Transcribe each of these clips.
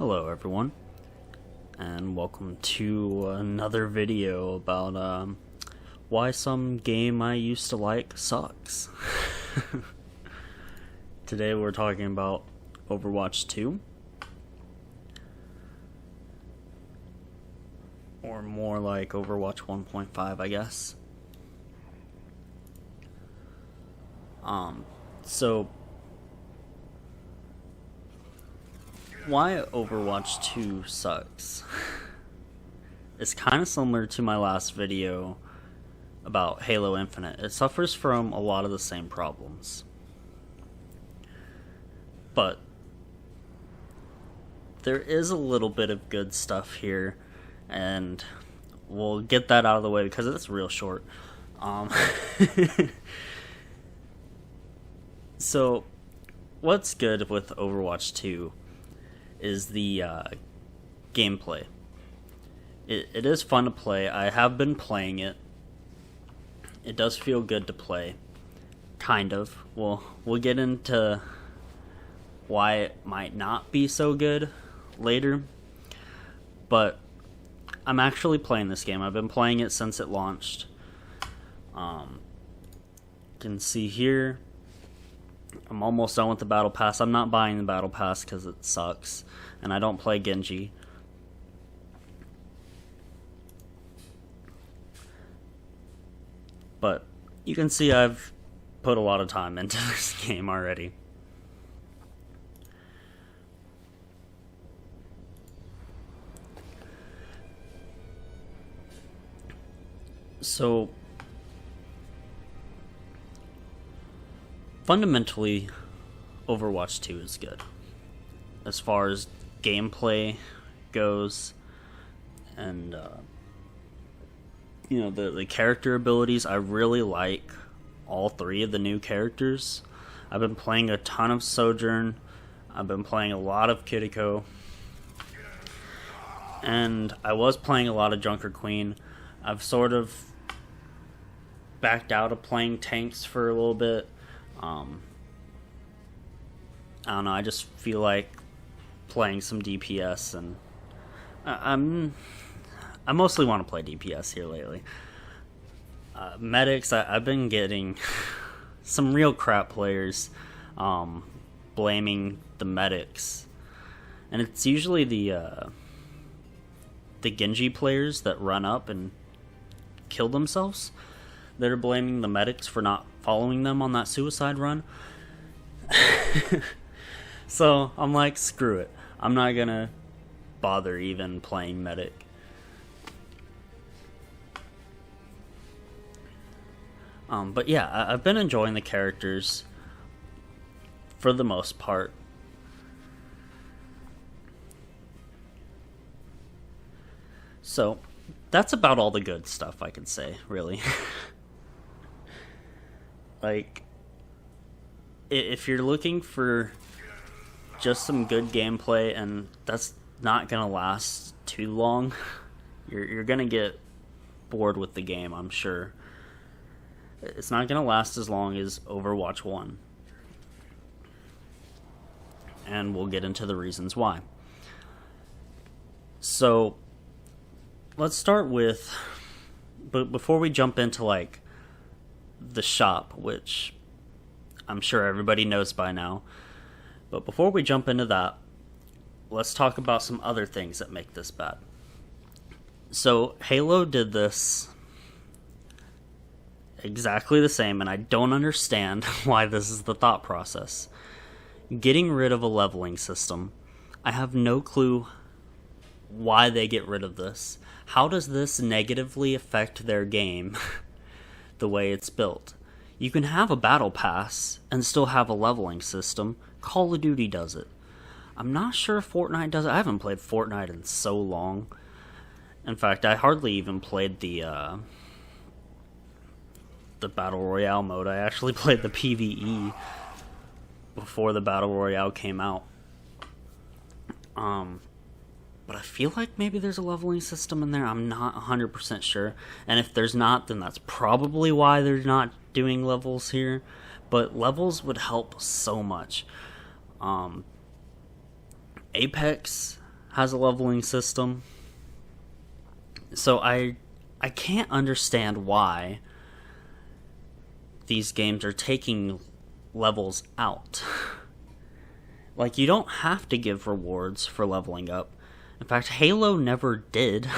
Hello everyone, and welcome to another video about why some game I used to like sucks. Today we're talking about Overwatch 2, or more like Overwatch 1.5, I guess. So why Overwatch 2 sucks. It's kind of similar to my last video about Halo Infinite. It suffers from a lot of the same problems. But there is a little bit of good stuff here, and we'll get that out of the way because it's real short. So, what's good with Overwatch 2 is the gameplay. It is fun to play. I have been playing it. It does feel good to play, kind of. We'll get into why it might not be so good later, but I'm actually playing this game. I've been playing it since it launched. You can see here I'm almost done with the Battle Pass. I'm not buying the Battle Pass because it sucks, and I don't play Genji. But you can see I've put a lot of time into this game already. So fundamentally, Overwatch 2 is good. As far as gameplay goes, and the character abilities, I really like all three of the new characters. I've been playing a ton of Sojourn. I've been playing a lot of Kiriko. And I was playing a lot of Junker Queen. I've sort of backed out of playing tanks for a little bit. I don't know, I just feel like playing some DPS, and I mostly want to play DPS here lately. Medics, I've been getting some real crap players blaming the medics, and it's usually the Genji players that run up and kill themselves that are blaming the medics for not following them on that suicide run. So I'm like, screw it. I'm not gonna bother even playing medic. But yeah, I've been enjoying the characters for the most part. So that's about all the good stuff I can say, really. Like, if you're looking for just some good gameplay, and that's not gonna last too long, you're gonna get bored with the game, I'm sure. It's not gonna last as long as Overwatch 1. And we'll get into the reasons why. So, let's start with, but before we jump into like the shop, which I'm sure everybody knows by now, but before we jump into that, let's talk about some other things that make this bad. So Halo did this exactly the same, and I don't understand why this is the thought process. Getting rid of a leveling system. I have no clue why they get rid of this. How does this negatively affect their game the way it's built? You can have a battle pass and still have a leveling system. Call of Duty does it. I'm not sure if Fortnite does it. I haven't played Fortnite in so long. In fact, I hardly even played the Battle Royale mode. I actually played the PvE before the Battle Royale came out. But I feel like maybe there's a leveling system in there. I'm not 100% sure. And if there's not, then that's probably why they're not doing levels here. But levels would help so much. Apex has a leveling system. So I can't understand why these games are taking levels out. Like, you don't have to give rewards for leveling up. In fact, Halo never did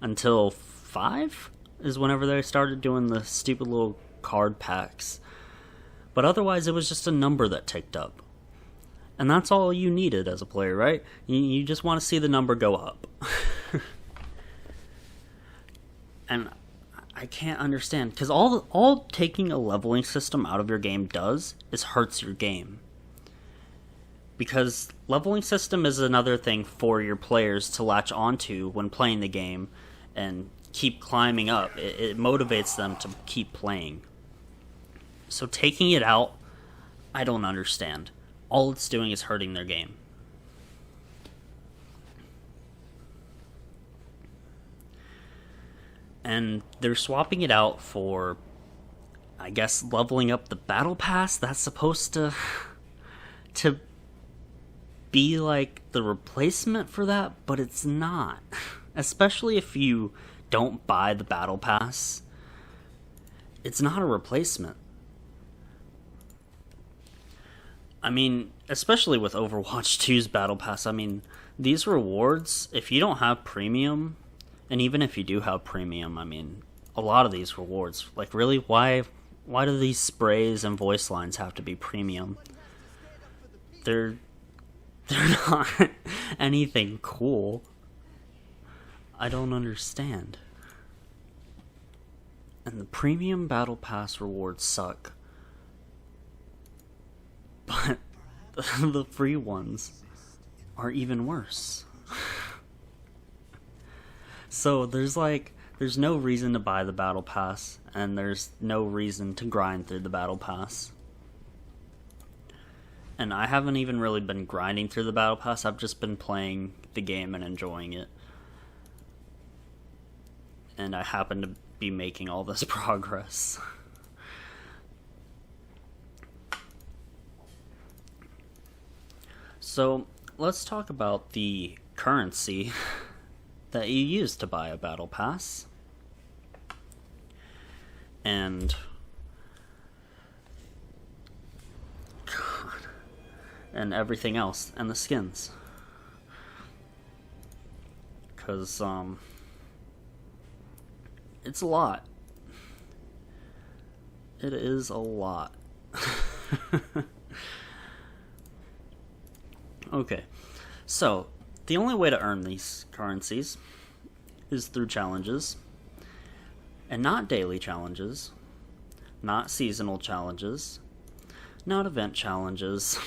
until 5 is whenever they started doing the stupid little card packs. But otherwise, it was just a number that ticked up. And that's all you needed as a player, right? You just want to see the number go up. And I can't understand, because all taking a leveling system out of your game does is hurts your game. Because leveling system is another thing for your players to latch onto when playing the game and keep climbing up. It motivates them to keep playing. So taking it out, I don't understand. All it's doing is hurting their game. And they're swapping it out for, I guess, leveling up the battle pass. That's supposed to be like the replacement for that, but it's not. Especially if you don't buy the battle pass. It's not a replacement. I mean, especially with Overwatch 2's battle pass, I mean, these rewards, if you don't have premium, and even if you do have premium, I mean, a lot of these rewards, like, really, why do these sprays and voice lines have to be premium? They're not anything cool. I don't understand. And the premium battle pass rewards suck. But the free ones are even worse. So there's no reason to buy the battle pass, and there's no reason to grind through the battle pass. And I haven't even really been grinding through the battle pass, I've just been playing the game and enjoying it. And I happen to be making all this progress. So, let's talk about the currency that you use to buy a battle pass. And everything else, and the skins. Because, it's a lot. It is a lot. Okay, so the only way to earn these currencies is through challenges, and not daily challenges, not seasonal challenges, not event challenges,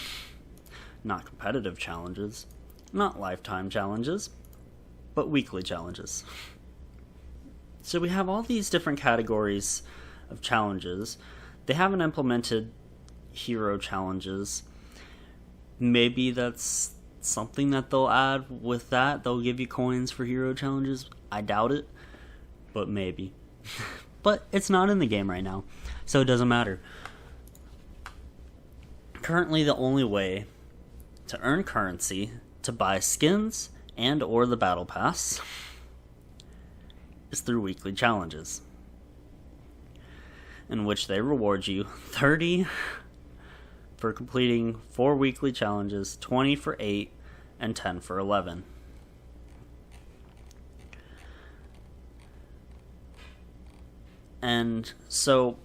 not competitive challenges, not lifetime challenges, but weekly challenges. So we have all these different categories of challenges. They haven't implemented hero challenges. Maybe that's something that they'll add with that. They'll give you coins for hero challenges. I doubt it, but maybe. But it's not in the game right now, so it doesn't matter. Currently, the only way to earn currency to buy skins and or the battle pass is through weekly challenges, in which they reward you 30 for completing 4 weekly challenges, 20 for 8, and 10 for 11. And so,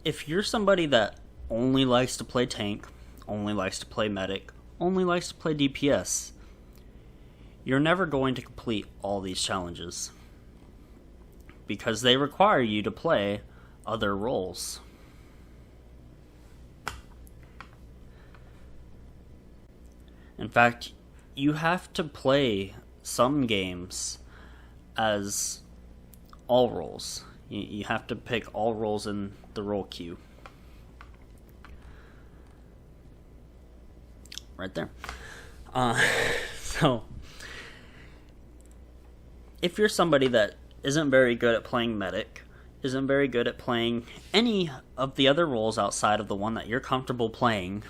if you're somebody that only likes to play tank, only likes to play medic, only likes to play DPS, you're never going to complete all these challenges, because they require you to play other roles. In fact, you have to play some games as all roles. You have to pick all roles in the role queue. Right there. So, if you're somebody that isn't very good at playing medic, isn't very good at playing any of the other roles outside of the one that you're comfortable playing,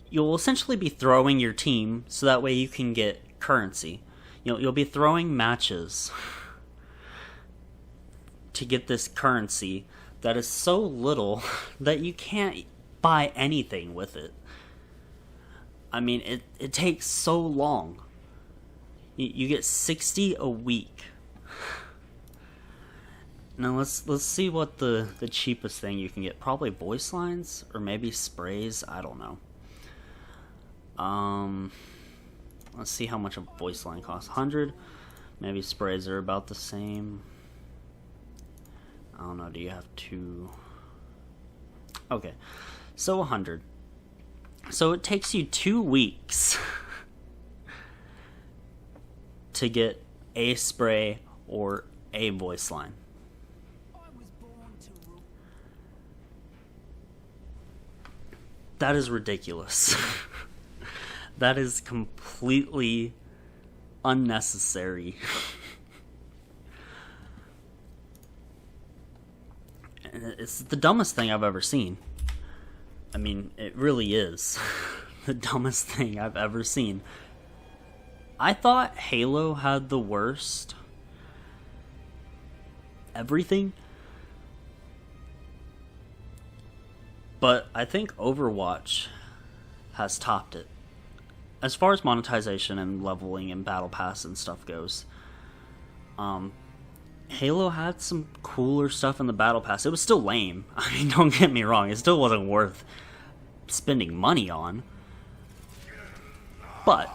you'll essentially be throwing your team so that way you can get currency. You'll be throwing matches to get this currency that is so little that you can't buy anything with it. I mean, it takes so long. You get 60 a week. Now let's see what the cheapest thing you can get. Probably voice lines or maybe sprays. I don't know. Let's see how much a voice line costs. 100. Maybe sprays are about the same. I don't know. Do you have to? Okay, so 100. So it takes you 2 weeks to get a spray or a voice line. That is ridiculous. That is completely unnecessary. It's the dumbest thing I've ever seen. I mean, it really is the dumbest thing I've ever seen. I thought Halo had the worst everything, but I think Overwatch has topped it. As far as monetization and leveling and battle pass and stuff goes, Halo had some cooler stuff in the battle pass. It was still lame. I mean, don't get me wrong, it still wasn't worth spending money on, but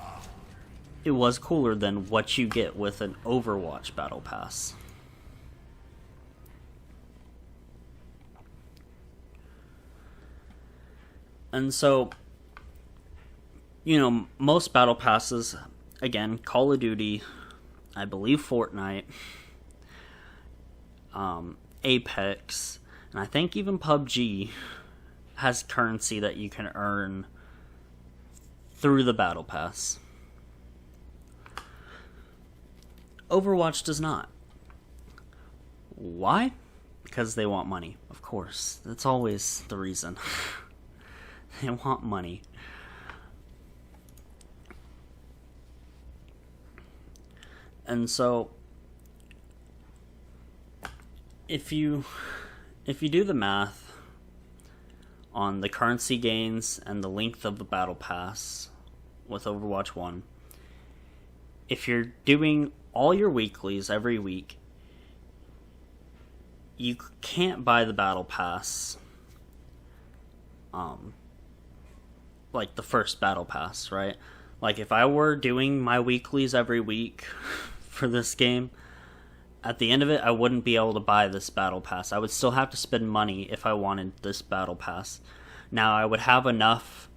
it was cooler than what you get with an Overwatch battle pass. And so, most battle passes, again, Call of Duty, I believe Fortnite, Apex, and I think even PUBG has currency that you can earn through the battle pass. Overwatch does not. Why? Because they want money, of course. That's always the reason. They want money. And so if you do the math on the currency gains and the length of the battle pass with Overwatch 1, if you're doing all your weeklies every week, you can't buy the battle pass like the first battle pass, right? Like if I were doing my weeklies every week for this game, at the end of it I wouldn't be able to buy this battle pass. I would still have to spend money if I wanted this battle pass. Now I would have enough,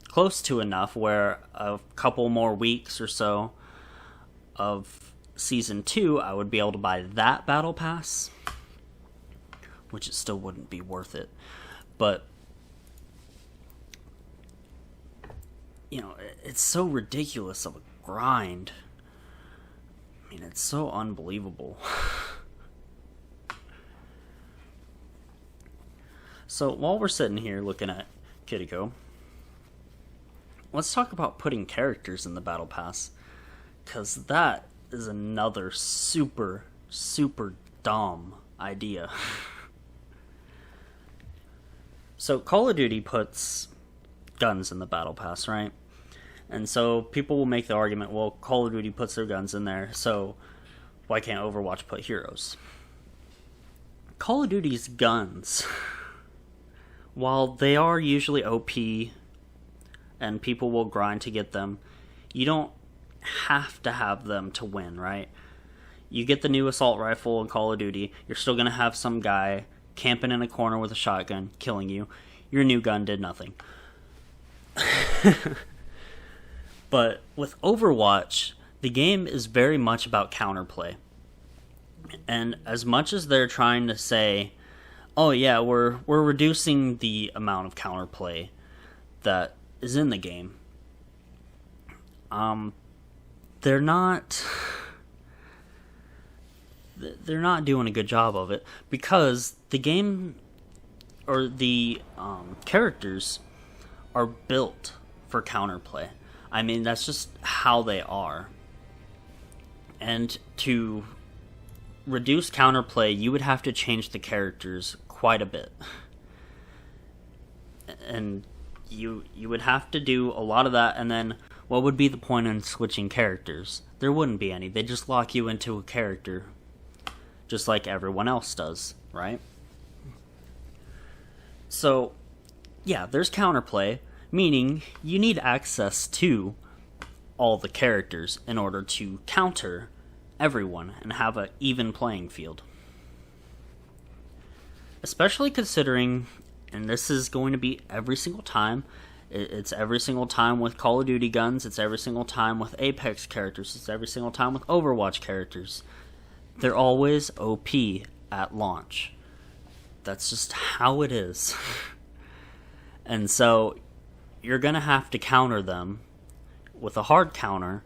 close to enough, where a couple more weeks or so of Season 2 I would be able to buy that battle pass, which it still wouldn't be worth it. But it's so ridiculous of a grind. I mean, it's so unbelievable. So while we're sitting here looking at Kiriko, let's talk about putting characters in the battle pass, because that is another super, super dumb idea. So Call of Duty puts guns in the battle pass, right? And so people will make the argument, well, Call of Duty puts their guns in there, so why can't Overwatch put heroes? Call of Duty's guns, while they are usually OP and people will grind to get them, you don't have to have them to win, right? You get the new assault rifle in Call of Duty, you're still going to have some guy camping in a corner with a shotgun, killing you. Your new gun did nothing. But with Overwatch, the game is very much about counterplay. And as much as they're trying to say, oh yeah, we're reducing the amount of counterplay that is in the game, they're not doing a good job of it, because the game or the characters are built for counterplay. I mean, that's just how they are. And to reduce counterplay, you would have to change the characters quite a bit. And you would have to do a lot of that, and then what would be the point in switching characters? There wouldn't be any. They just lock you into a character, just like everyone else does, right? So, yeah, there's counterplay, meaning you need access to all the characters in order to counter everyone and have an even playing field. Especially considering, and this is going to be every single time, it's every single time with Call of Duty guns, it's every single time with Apex characters, it's every single time with Overwatch characters. They're always OP at launch. That's just how it is. And so, you're going to have to counter them with a hard counter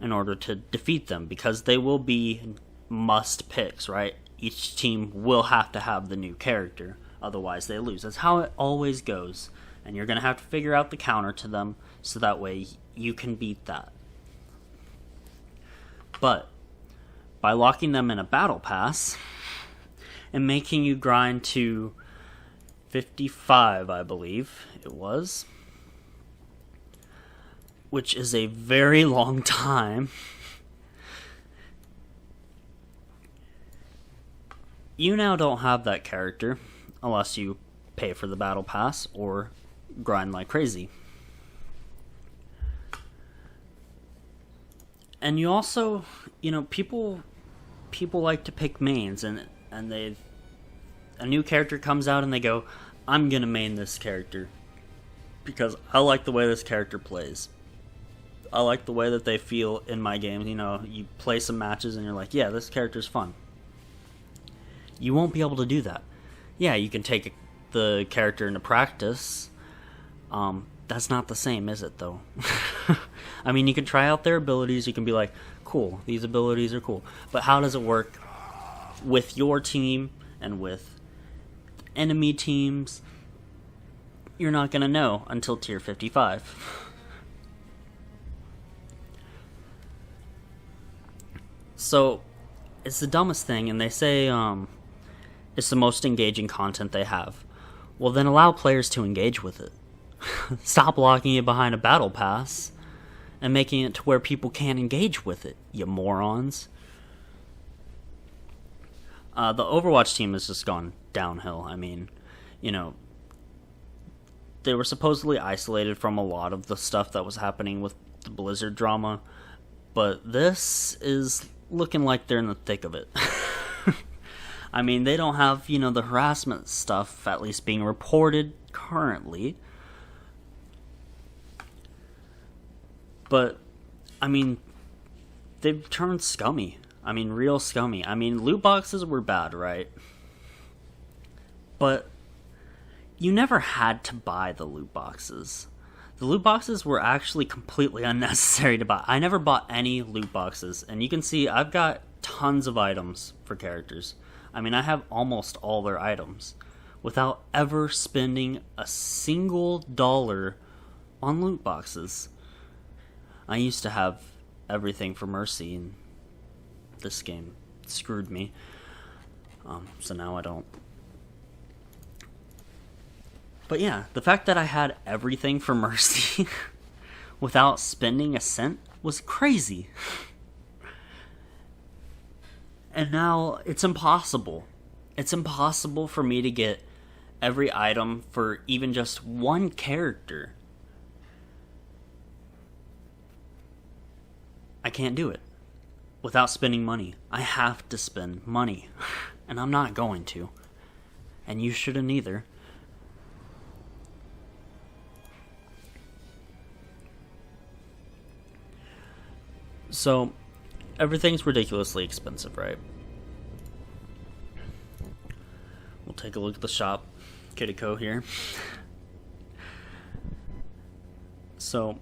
in order to defeat them, because they will be must picks, right? Each team will have to have the new character, otherwise they lose. That's how it always goes. And you're going to have to figure out the counter to them, so that way you can beat that. But by locking them in a battle pass and making you grind to 55, I believe it was, which is a very long time, you now don't have that character unless you pay for the battle pass or grind like crazy. And you also, people like to pick mains, and a new character comes out and they go, I'm gonna main this character because I like the way this character plays. I like the way that they feel in my game. You play some matches and you're like, yeah, this character's fun. You won't be able to do that. Yeah, you can take the character into practice. That's not the same, is it, though? I mean, you can try out their abilities. You can be like, cool, these abilities are cool. But how does it work with your team and with enemy teams? You're not going to know until tier 55. So, it's the dumbest thing, and they say it's the most engaging content they have. Well, then allow players to engage with it. Stop locking it behind a battle pass and making it to where people can't engage with it, you morons. The Overwatch team has just gone downhill. I mean, they were supposedly isolated from a lot of the stuff that was happening with the Blizzard drama, but this is looking like they're in the thick of it. I mean, they don't have, the harassment stuff at least being reported currently. But, I mean, they've turned scummy. I mean, real scummy. I mean, loot boxes were bad, right? But you never had to buy the loot boxes. The loot boxes were actually completely unnecessary to buy. I never bought any loot boxes. And you can see I've got tons of items for characters. I mean, I have almost all their items without ever spending a single dollar on loot boxes. I used to have everything for Mercy, and this game screwed me. So now I don't. But yeah, the fact that I had everything for Mercy without spending a cent was crazy. And now it's impossible. It's impossible for me to get every item for even just one character. I can't do it without spending money. I have to spend money. And I'm not going to. And you shouldn't either. So, everything's ridiculously expensive, right? We'll take a look at the shop. Kittyco here. So,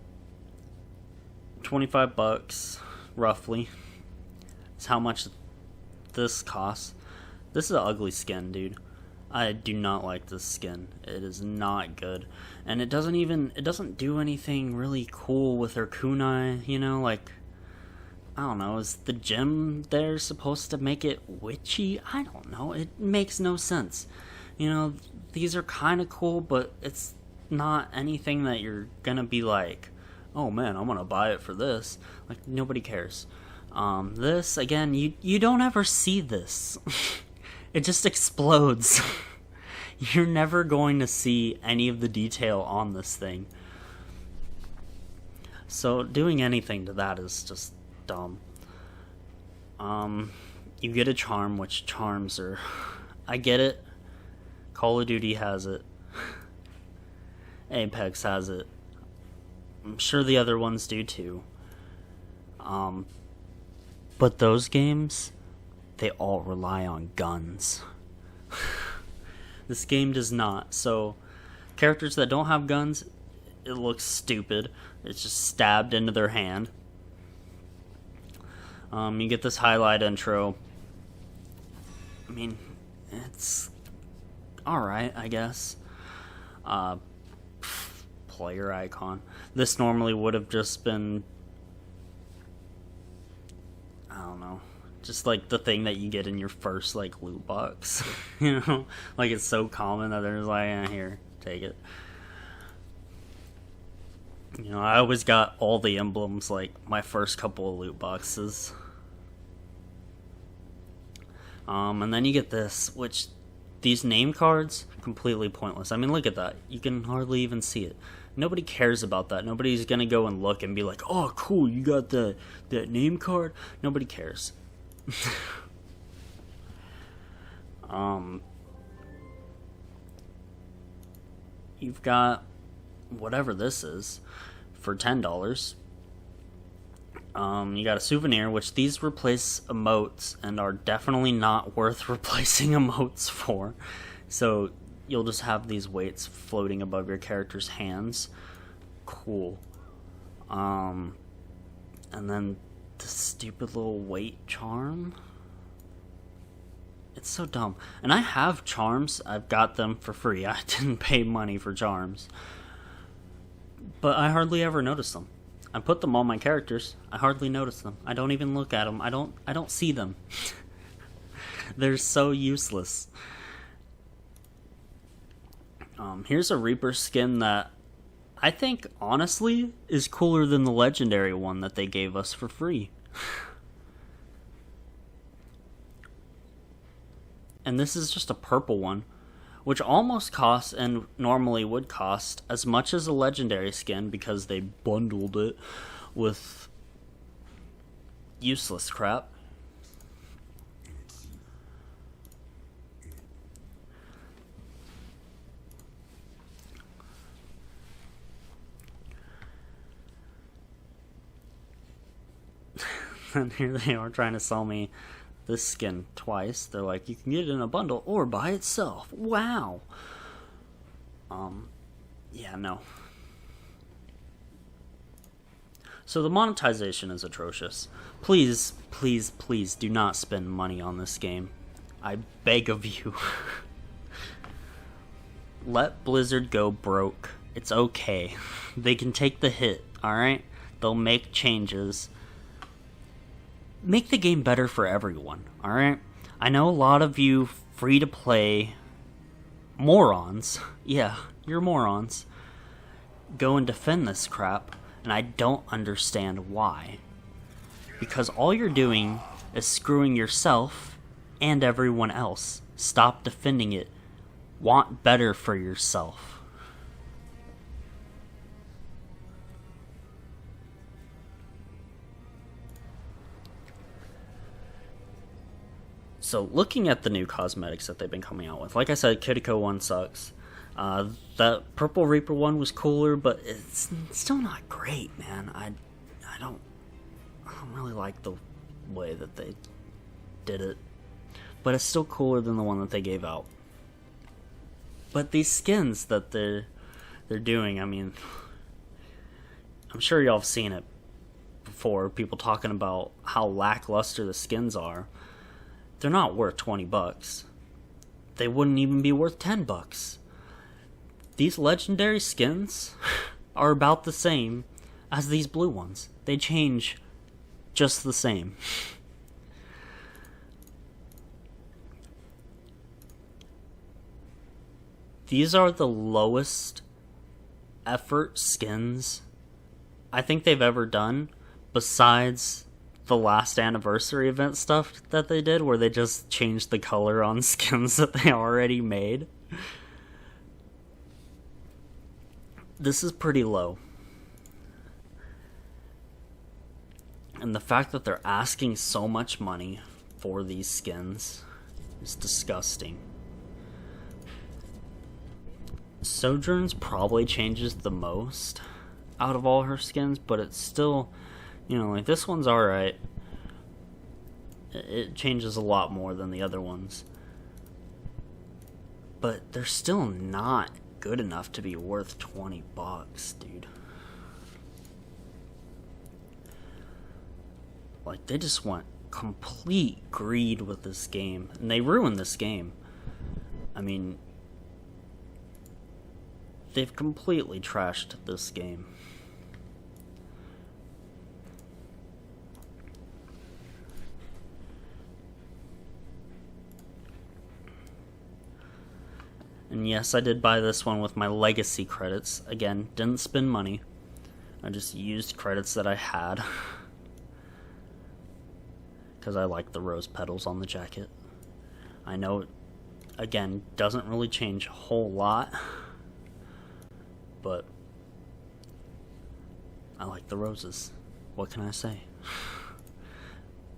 $25 roughly is how much this costs. This is an ugly skin, dude. I do not like this skin. It is not good. And it doesn't do anything really cool with her kunai, you know, like, I don't know, is the gem there supposed to make it witchy? I don't know. It makes no sense. You know, these are kind of cool, but it's not anything that you're gonna be like, oh man, I'm gonna buy it for this. Like, nobody cares. This, again, you don't ever see this. It just explodes. You're never going to see any of the detail on this thing. So doing anything to that is just dumb. You get a charm, which charms are... I get it. Call of Duty has it. Apex has it. I'm sure the other ones do too. But those games, they all rely on guns. This game does not. So, characters that don't have guns, it looks stupid. It's just stabbed into their hand. You get this highlight intro. I mean, it's alright, I guess. Player icon. This normally would have just been, I don't know, just like the thing that you get in your first like loot box. You know, like it's so common that there's like, here, take it. You know, I always got all the emblems like my first couple of loot boxes. And then you get this, which these name cards, completely pointless. I mean, look at that. You can hardly even see it. Nobody cares about that. Nobody's gonna go and look and be like, oh, cool, you got that name card? Nobody cares. You've got whatever this is for $10. You got a souvenir, which these replace emotes and are definitely not worth replacing emotes for. So you'll just have these weights floating above your character's hands. Cool. And then the stupid little weight charm. It's so dumb. And I have charms. I've got them for free. I didn't pay money for charms. But I hardly ever notice them. I put them on my characters. I hardly notice them. I don't even look at them. I don't see them. They're so useless. Here's a Reaper skin that I think, honestly, is cooler than the legendary one that they gave us for free. And this is just a purple one, which almost costs, and normally would cost, as much as a legendary skin because they bundled it with useless crap. And here they are trying to sell me this skin twice. They're like, you can get it in a bundle or by itself. Wow. Yeah, no. So the monetization is atrocious. Please, please, please do not spend money on this game. I beg of you. Let Blizzard go broke. It's okay. They can take the hit, alright? They'll make changes. Make the game better for everyone, alright? I know a lot of you free-to-play morons, yeah, you're morons, go and defend this crap, and I don't understand why. Because all you're doing is screwing yourself and everyone else. Stop defending it. Want better for yourself. So, looking at the new cosmetics that they've been coming out with, like I said, Kiriko one sucks. That Purple Reaper one was cooler, but it's still not great, man. I don't really like the way that they did it. But it's still cooler than the one that they gave out. But these skins that they're doing, I mean, I'm sure y'all have seen it before, people talking about how lackluster the skins are. They're not worth $20. they wouldn't even be worth $10. These legendary skins are about the same as these blue ones. They change just the same. These are the lowest effort skins I think they've ever done, besides the last anniversary event stuff that they did, where they just changed the color on skins that they already made. This is pretty low. And the fact that they're asking so much money for these skins is disgusting. Sojourn's probably changes the most out of all her skins, but it's still, you know, like this one's alright. It changes a lot more than the other ones. But they're still not good enough to be worth $20, dude. Like, they just went complete greed with this game, and they ruined this game. I mean, they've completely trashed this game. And yes, I did buy this one with my legacy credits. Again, didn't spend money. I just used credits that I had. Because I like the rose petals on the jacket. I know, again, doesn't really change a whole lot. But I like the roses. What can I say?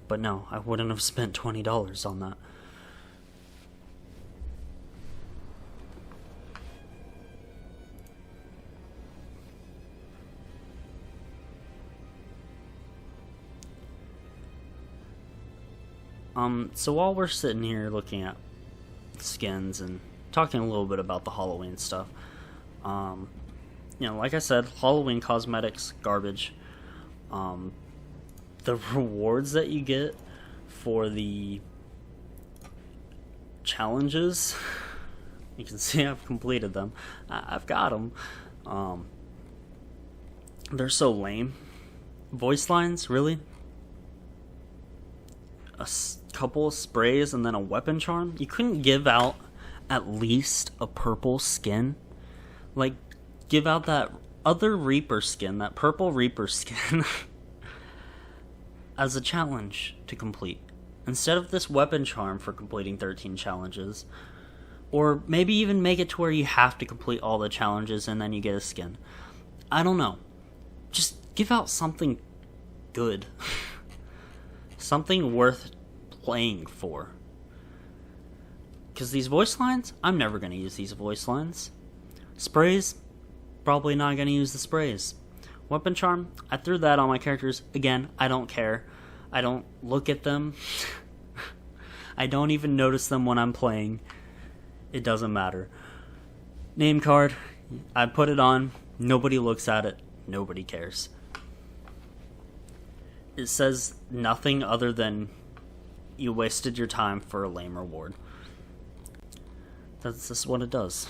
But no, I wouldn't have spent $20 on that. So while we're sitting here looking at skins and talking a little bit about the Halloween stuff, you know, like I said, Halloween cosmetics, garbage. The rewards that you get for the challenges, you can see I've completed them. I've got them. They're so lame. Voice lines, really? A couple of sprays and then a weapon charm? You couldn't give out at least a purple skin? Like, give out that other Reaper skin, that purple Reaper skin, as a challenge to complete. Instead of this weapon charm for completing 13 challenges. Or maybe even make it to where you have to complete all the challenges and then you get a skin. I don't know. Just give out something good. Something worth playing for. Because these voice lines, I'm never going to use these voice lines. Sprays, probably not going to use the sprays. Weapon charm, I threw that on my characters. Again, I don't care. I don't look at them. I don't even notice them when I'm playing. It doesn't matter. Name card, I put it on. Nobody looks at it. Nobody cares. It says nothing other than you wasted your time for a lame reward. That's just what it does.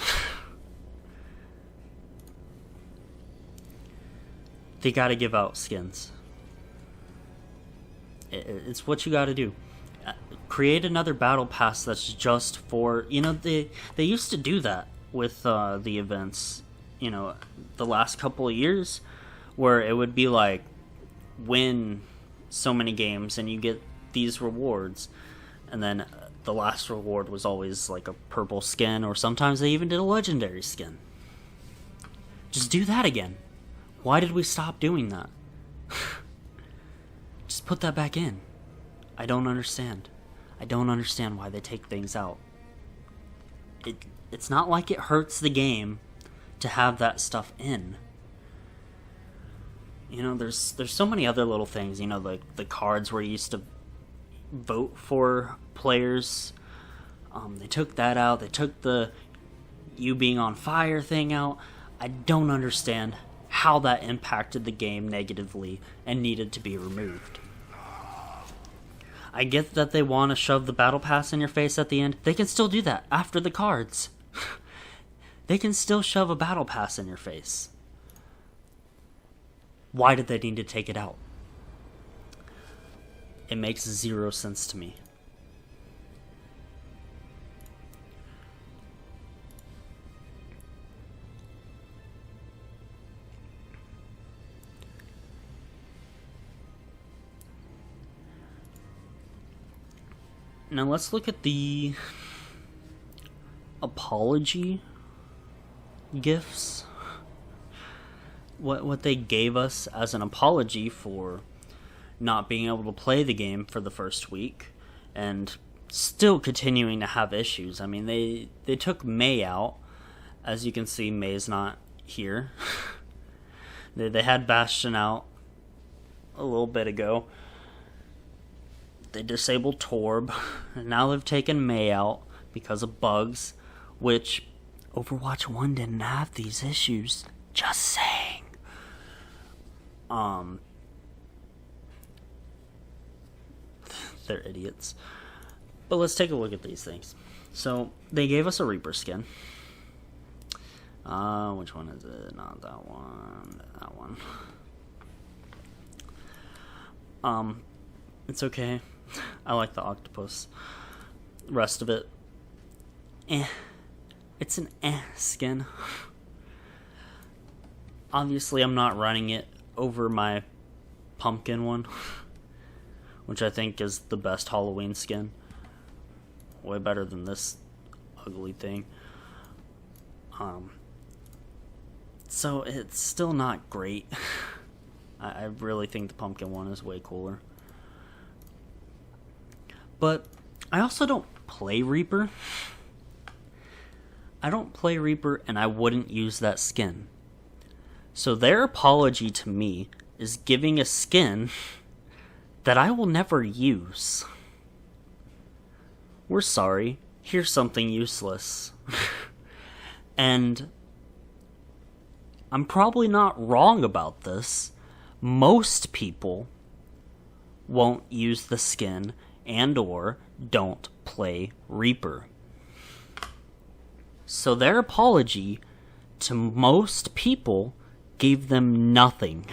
They gotta give out skins. It's what you gotta do. Create another battle pass that's just for, you know, they used to do that with the events, you know, the last couple of years, where it would be like, win so many games and you get these rewards, and then the last reward was always like a purple skin, or sometimes they even did a legendary skin. Just do that again. Why did we stop doing that? Just put that back in. I don't understand. I don't understand why they take things out. It's not like it hurts the game to have that stuff in. You know, there's so many other little things, you know, like the cards where you used to vote for players. They took that out. They took the you being on fire thing out. I don't understand how that impacted the game negatively and needed to be removed. I get that they want to shove the battle pass in your face at the end. They can still do that after the cards. They can still shove a battle pass in your face. Why did they need to take it out? It makes zero sense to me. Now let's look at the apology gifts. What they gave us as an apology for not being able to play the game for the first week and still continuing to have issues. I mean, they took May out. As you can see, May's not here. They had Bastion out a little bit ago. They disabled Torb, and now they've taken May out because of bugs, which Overwatch 1 didn't have these issues. Just saying. They're idiots. But let's take a look at these things. So, they gave us a Reaper skin. Which one is it? Not that one. That one. It's okay. I like the octopus. Rest of it, it's an skin. Obviously, I'm not running it over my pumpkin one, which I think is the best Halloween skin. Way better than this ugly thing. So it's still not great. I really think the pumpkin one is way cooler. But I also don't play Reaper. I don't play Reaper, and I wouldn't use that skin. So their apology to me is giving a skin that I will never use. We're sorry. Here's something useless. And I'm probably not wrong about this. Most people won't use the skin and or don't play Reaper. So their apology to most people gave them nothing.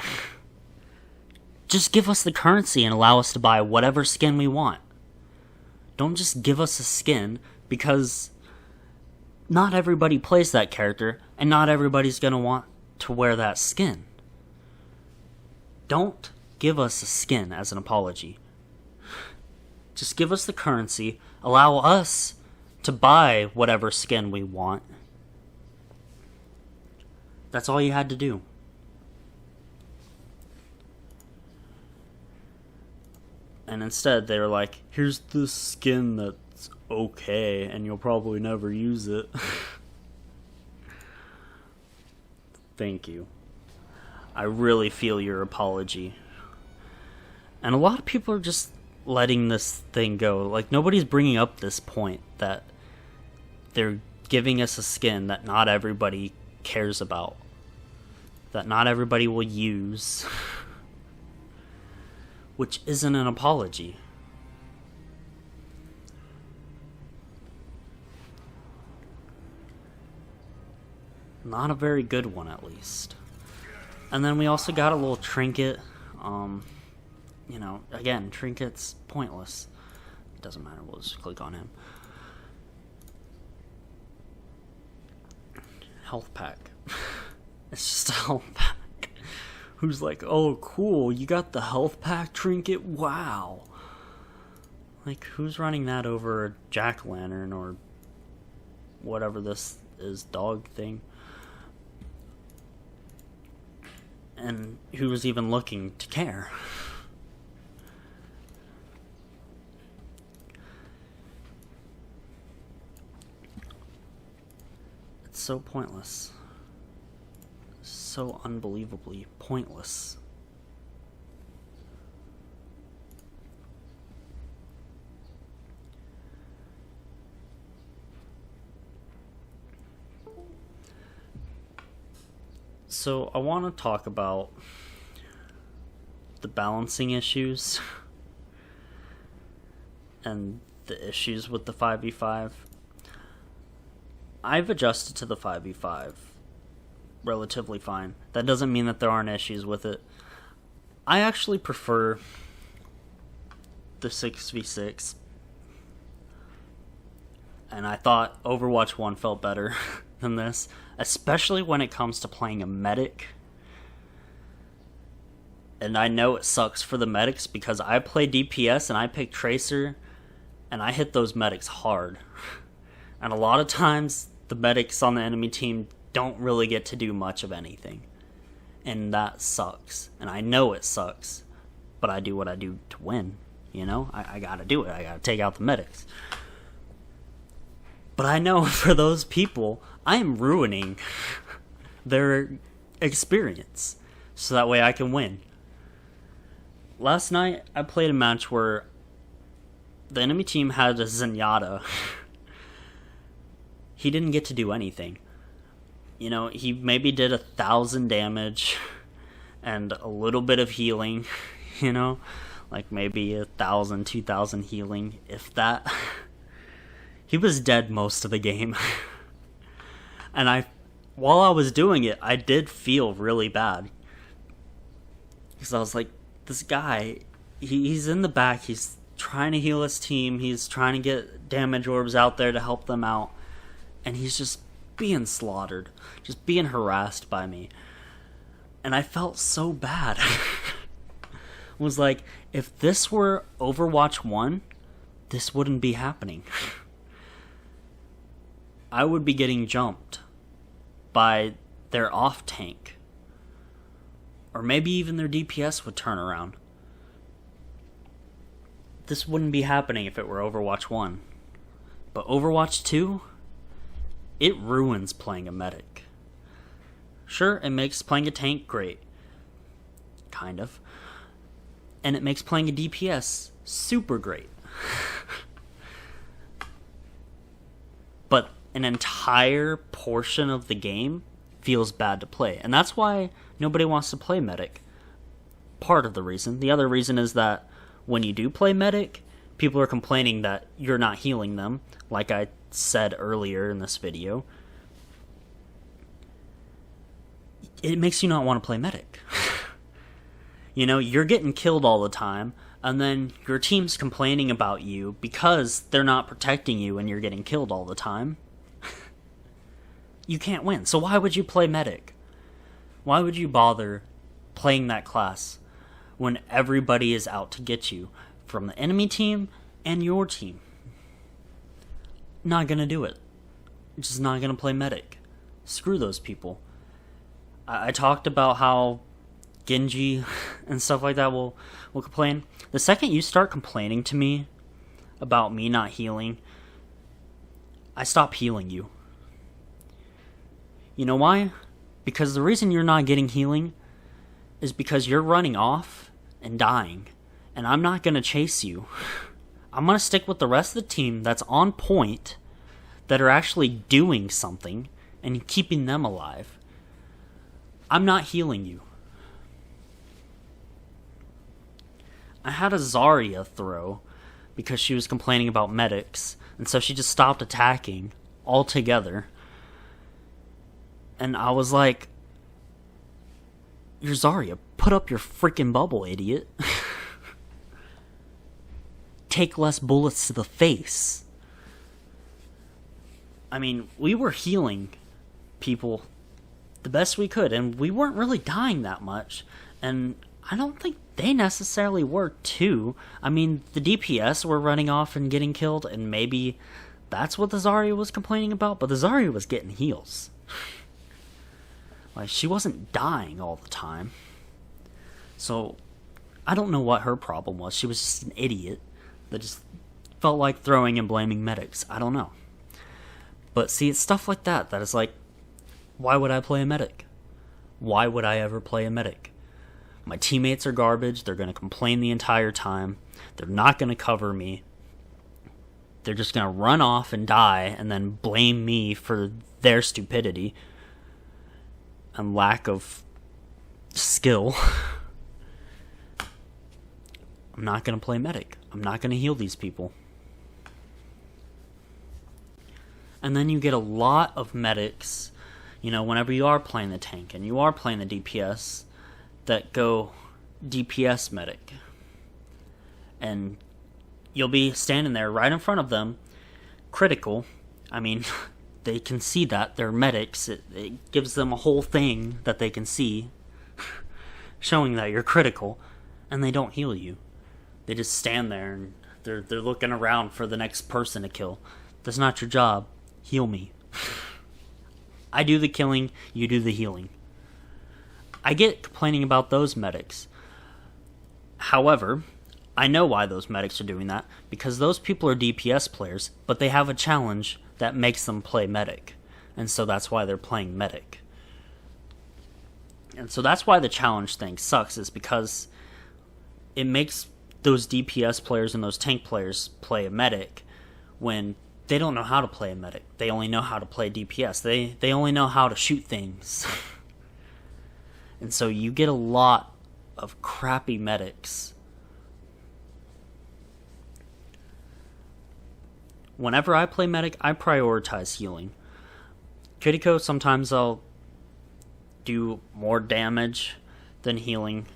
Just give us the currency and allow us to buy whatever skin we want. Don't just give us a skin, because not everybody plays that character, and not everybody's gonna want to wear that skin. Don't give us a skin as an apology. Just give us the currency, allow us to buy whatever skin we want. That's all you had to do. And instead, they were like, here's this skin that's okay, and you'll probably never use it. Thank you. I really feel your apology. And a lot of people are just letting this thing go. Like, nobody's bringing up this point that they're giving us a skin that not everybody cares about, that not everybody will use, which isn't an apology. Not a very good one, at least. And then we also got a little trinket. You know, again, trinket's pointless. It doesn't matter, we'll just click on him. Health pack. It's just a health pack. Who's like, oh cool, you got the health pack trinket? Wow. Like, who's running that over a jack-o'-lantern or whatever this is, dog thing? And who was even looking to care? It's so pointless. So unbelievably pointless. So I want to talk about the balancing issues. and the issues with the 5v5. I've adjusted to the 5v5 relatively fine. That doesn't mean that there aren't issues with it. I actually prefer the 6v6, and I thought Overwatch 1 felt better than this, especially when it comes to playing a medic. And I know it sucks for the medics because I play DPS and I pick Tracer and I hit those medics hard. And a lot of times the medics on the enemy team don't really get to do much of anything. And that sucks. And I know it sucks. But I do what I do to win. You know? I gotta do it. I gotta take out the medics. But I know for those people, I am ruining their experience. So that way I can win. Last night, I played a match where the enemy team had a Zenyatta. He didn't get to do anything. You know, he maybe did 1,000 damage and a little bit of healing, you know? Like maybe 1,000, 2,000 healing, if that. He was dead most of the game. And while I was doing it, I did feel really bad. Because I was like, this guy, he's in the back, he's trying to heal his team, he's trying to get damage orbs out there to help them out, and he's just being slaughtered, just being harassed by me. And I felt so bad. Was like, if this were Overwatch 1, this wouldn't be happening. I would be getting jumped by their off tank. Or maybe even their DPS would turn around. This wouldn't be happening if it were Overwatch 1. But Overwatch 2, it ruins playing a medic. Sure, it makes playing a tank great. Kind of. And it makes playing a DPS super great. But an entire portion of the game feels bad to play. And that's why nobody wants to play medic. Part of the reason. The other reason is that when you do play medic, people are complaining that you're not healing them, like I said earlier in this video. It makes you not want to play medic. You know, you're getting killed all the time, and then your team's complaining about you because they're not protecting you and you're getting killed all the time. You can't win. So why would you play medic? Why would you bother playing that class when everybody is out to get you from the enemy team and your team? Not gonna do it. Just not gonna play medic. Screw those people. I talked about how Genji and stuff like that will complain. The second you start complaining to me about me not healing, I stop healing you. You know why? Because the reason you're not getting healing is because you're running off and dying. And I'm not going to chase you. I'm going to stick with the rest of the team that's on point, that are actually doing something, and keeping them alive. I'm not healing you. I had a Zarya throw because she was complaining about medics, and so she just stopped attacking altogether. And I was like, you're Zarya, put up your freaking bubble, idiot. Take less bullets to the face. I mean, we were healing people the best we could, and we weren't really dying that much. And I don't think they necessarily were too. I mean, the DPS were running off and getting killed, and maybe that's what the Zarya was complaining about, but the Zarya was getting heals. Like, she wasn't dying all the time. So, I don't know what her problem was. She was just an idiot that just felt like throwing and blaming medics. I don't know. But see, it's stuff like that is like, why would I play a medic? Why would I ever play a medic? My teammates are garbage. They're going to complain the entire time. They're not going to cover me. They're just going to run off and die and then blame me for their stupidity and lack of skill. I'm not going to play medic. I'm not going to heal these people. And then you get a lot of medics, whenever you are playing the tank and you are playing the DPS, that go DPS medic. And you'll be standing there right in front of them, critical. I mean, they can see that. They're medics. It gives them a whole thing that they can see, showing that you're critical, and they don't heal you. They just stand there, and they're looking around for the next person to kill. That's not your job. Heal me. I do the killing, you do the healing. I get complaining about those medics. However, I know why those medics are doing that, because those people are DPS players, but they have a challenge that makes them play medic, and so that's why they're playing medic. And so that's why the challenge thing sucks, is because it makes those DPS players and those tank players play a medic when they don't know how to play a medic. They only know how to play DPS. They only know how to shoot things. And so you get a lot of crappy medics. Whenever I play medic, I prioritize healing. Kiriko, sometimes I'll do more damage than healing,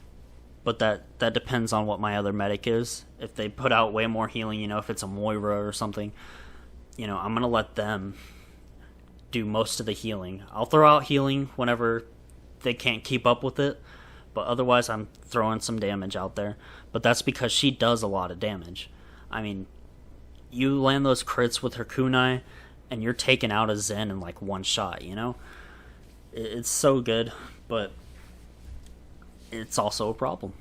but that depends on what my other medic is. If they put out way more healing, if it's a Moira or something, I'm going to let them do most of the healing. I'll throw out healing whenever they can't keep up with it, but otherwise I'm throwing some damage out there. But that's because she does a lot of damage. I mean, you land those crits with her kunai, and you're taking out a Zen in like one shot, It's so good, but it's also a problem.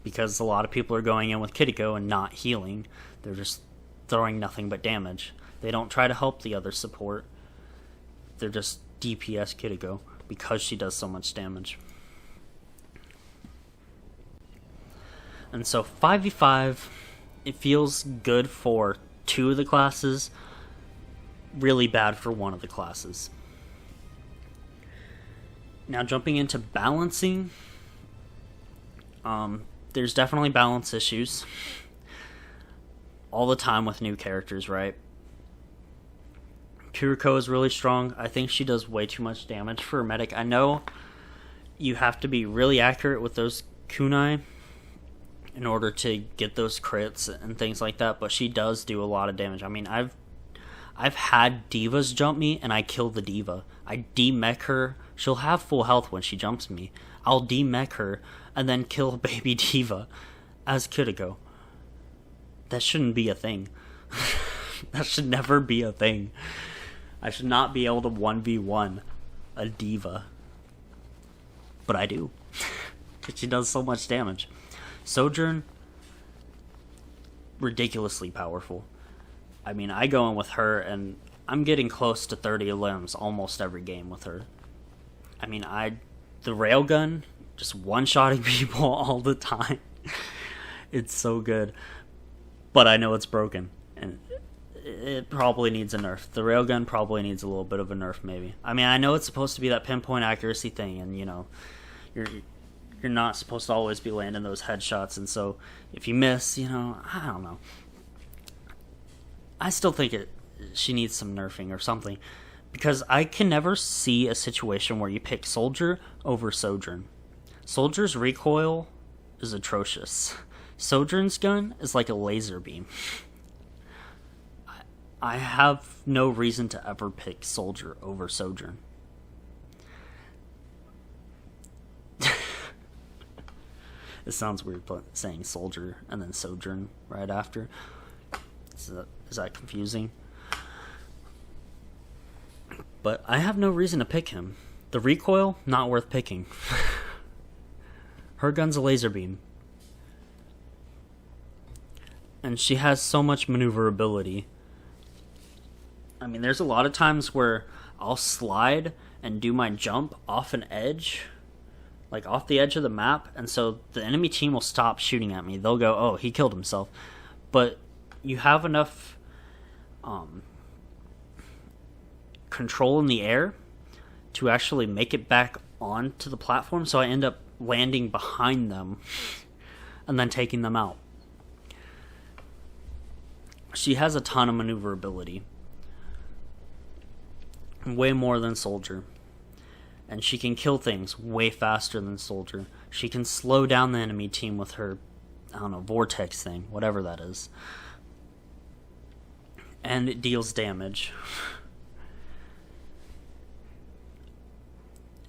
Because a lot of people are going in with Kiriko and not healing. They're just throwing nothing but damage. They don't try to help the other support. They're just DPS Kiriko because she does so much damage. And so 5v5, it feels good for 2 of the classes, really bad for 1 of the classes. Now jumping into balancing, there's definitely balance issues all the time with new characters, right? Kiriko is really strong. I think she does way too much damage for a medic. I know you have to be really accurate with those kunai in order to get those crits and things like that, but she does do a lot of damage. I mean, I've had divas jump me and I kill the diva. I demech her. She'll have full health when she jumps me. I'll demech her and then kill baby diva as Kiriko. That shouldn't be a thing. That should never be a thing. I should not be able to 1v1 a diva. But I do. She does so much damage. Sojourn, ridiculously powerful. I mean, I go in with her and I'm getting close to 30 limbs almost every game with her. I mean, the railgun, just one-shotting people all the time. It's so good. But I know it's broken, and it probably needs a nerf. The railgun probably needs a little bit of a nerf, maybe. I mean, I know it's supposed to be that pinpoint accuracy thing, and you're not supposed to always be landing those headshots, and so if you miss, I don't know. I still think she needs some nerfing or something, because I can never see a situation where you pick Soldier over Sojourn. Soldier's recoil is atrocious. Sojourn's gun is like a laser beam. I have no reason to ever pick Soldier over Sojourn. It sounds weird saying Soldier and then Sojourn right after. Is that confusing? But I have no reason to pick him. The recoil, not worth picking. Her gun's a laser beam. And she has so much maneuverability. I mean, there's a lot of times where I'll slide and do my jump off an edge, like off the edge of the map, and so the enemy team will stop shooting at me. They'll go, oh, he killed himself. But you have enough control in the air to actually make it back onto the platform, so I end up landing behind them and then taking them out. She has a ton of maneuverability. way more than Soldier. And she can kill things way faster than Soldier. She can slow down the enemy team with her, I don't know, vortex thing, whatever that is. And it deals damage.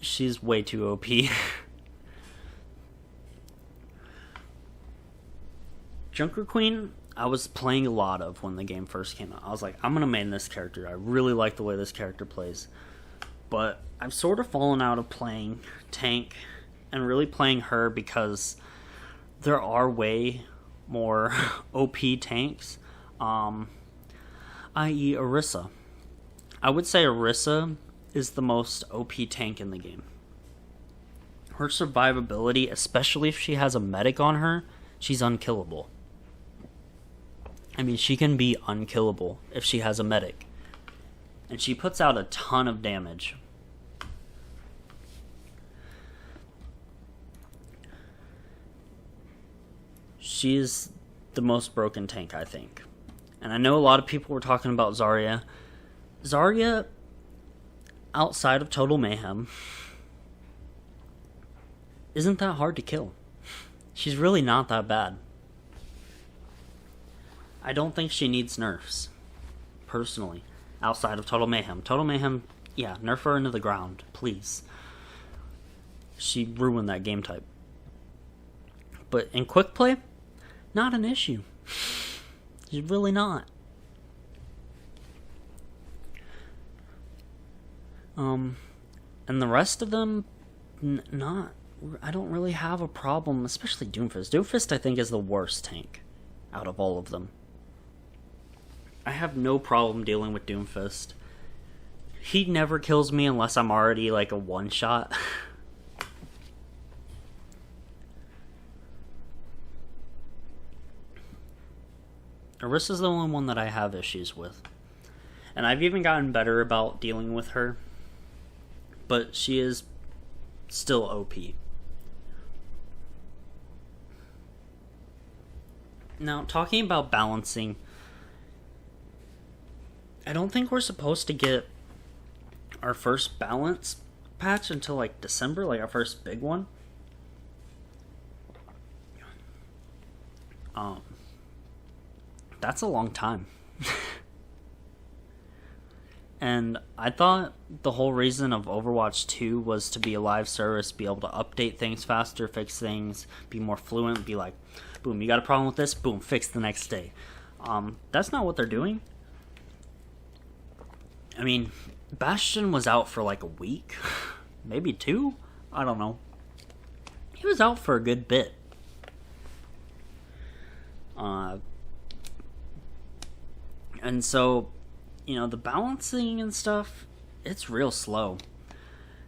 She's way too OP. Junker Queen, I was playing a lot of when the game first came out. I was like, I'm going to main this character. I really like the way this character plays. But I've sort of fallen out of playing tank and really playing her because there are way more OP tanks, i.e. Orisa. I would say Orisa is the most OP tank in the game. Her survivability, especially if she has a medic on her, she's unkillable. I mean, she can be unkillable if she has a medic. And she puts out a ton of damage. She is the most broken tank, I think. And I know a lot of people were talking about Zarya. Zarya, outside of Total Mayhem, isn't that hard to kill. She's really not that bad. I don't think she needs nerfs, personally, outside of Total Mayhem. Total Mayhem, yeah, nerf her into the ground, please. She ruined that game type. But in quick play, not an issue. She's really not. And the rest of them, not. I don't really have a problem, especially Doomfist. Doomfist, I think, is the worst tank out of all of them. I have no problem dealing with Doomfist. He never kills me unless I'm already like a one-shot. Orisa's the only one that I have issues with. And I've even gotten better about dealing with her. But she is still OP. Now, talking about balancing, I don't think we're supposed to get our first balance patch until like December, like our first big one. That's a long time. And I thought the whole reason of Overwatch 2 was to be a live service, be able to update things faster, fix things, be more fluent, be like, boom, you got a problem with this? Boom, fix the next day. That's not what they're doing. I mean, Bastion was out for like a week, maybe 2? I don't know. He was out for a good bit. And so, you know, the balancing and stuff, it's real slow.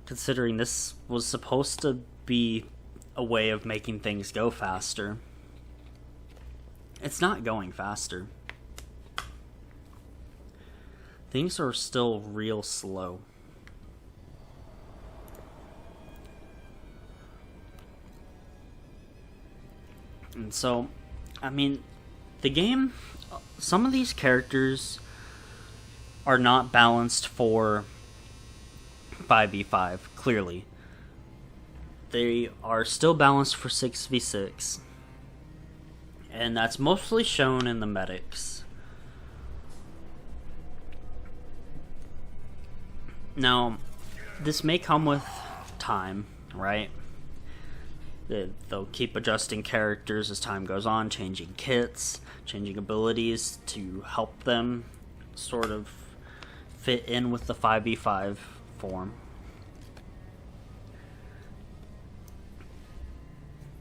Considering this was supposed to be a way of making things go faster. It's not going faster. Things are still real slow. And so, I mean, the game, some of these characters are not balanced for 5v5, clearly. They are still balanced for 6v6. And that's mostly shown in the medics. Now, this may come with time, right? They'll keep adjusting characters as time goes on, changing kits, changing abilities to help them sort of fit in with the 5v5 form.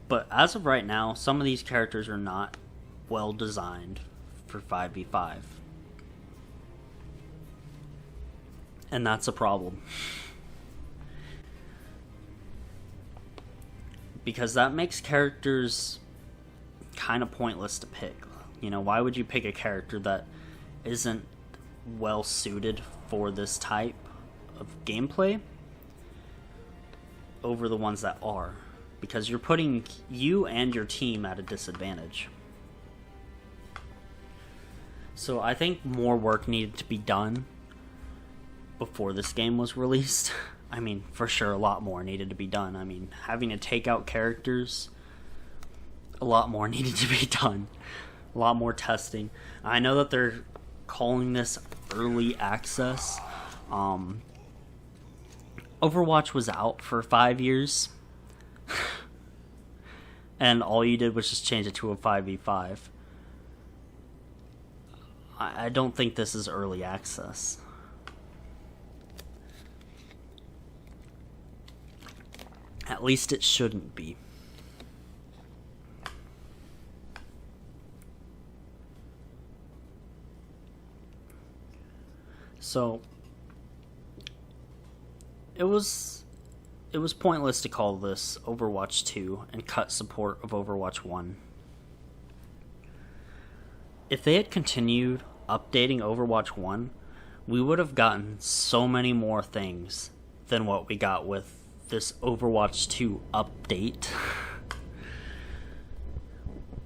But as of right now, some of these characters are not well designed for 5v5. And that's a problem. Because that makes characters kind of pointless to pick. You know, why would you pick a character that isn't well suited for this type of gameplay over the ones that are? Because you're putting you and your team at a disadvantage. So I think more work needed to be done before this game was released. I mean, for sure, a lot more needed to be done. I mean, having to take out characters, a lot more needed to be done. A lot more testing. I know that they're calling this early access. Overwatch was out for 5 years. And all you did was just change it to a 5v5. I don't think this is early access. At least it shouldn't be. So it was pointless to call this Overwatch 2 and cut support of Overwatch 1. If they had continued updating Overwatch 1, we would have gotten so many more things than what we got with this Overwatch 2 update.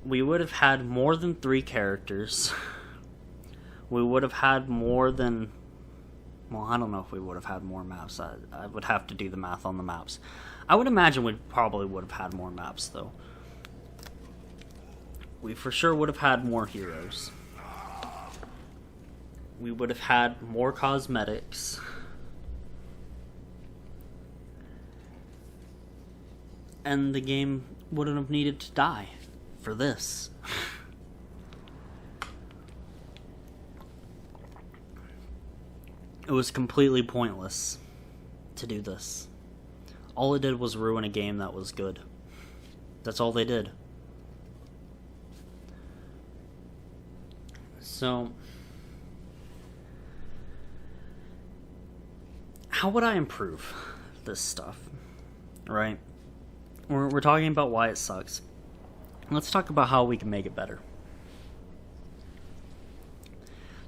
We would have had more than 3 characters. We would have had more than... Well, I don't know if we would have had more maps. I would have to do the math on the maps. I would imagine we probably would have had more maps, though. We for sure would have had more heroes. We would have had more cosmetics. And the game wouldn't have needed to die for this. It was completely pointless to do this. All it did was ruin a game that was good. That's all they did. So, how would I improve this stuff? Right? We're talking about why it sucks. Let's talk about how we can make it better.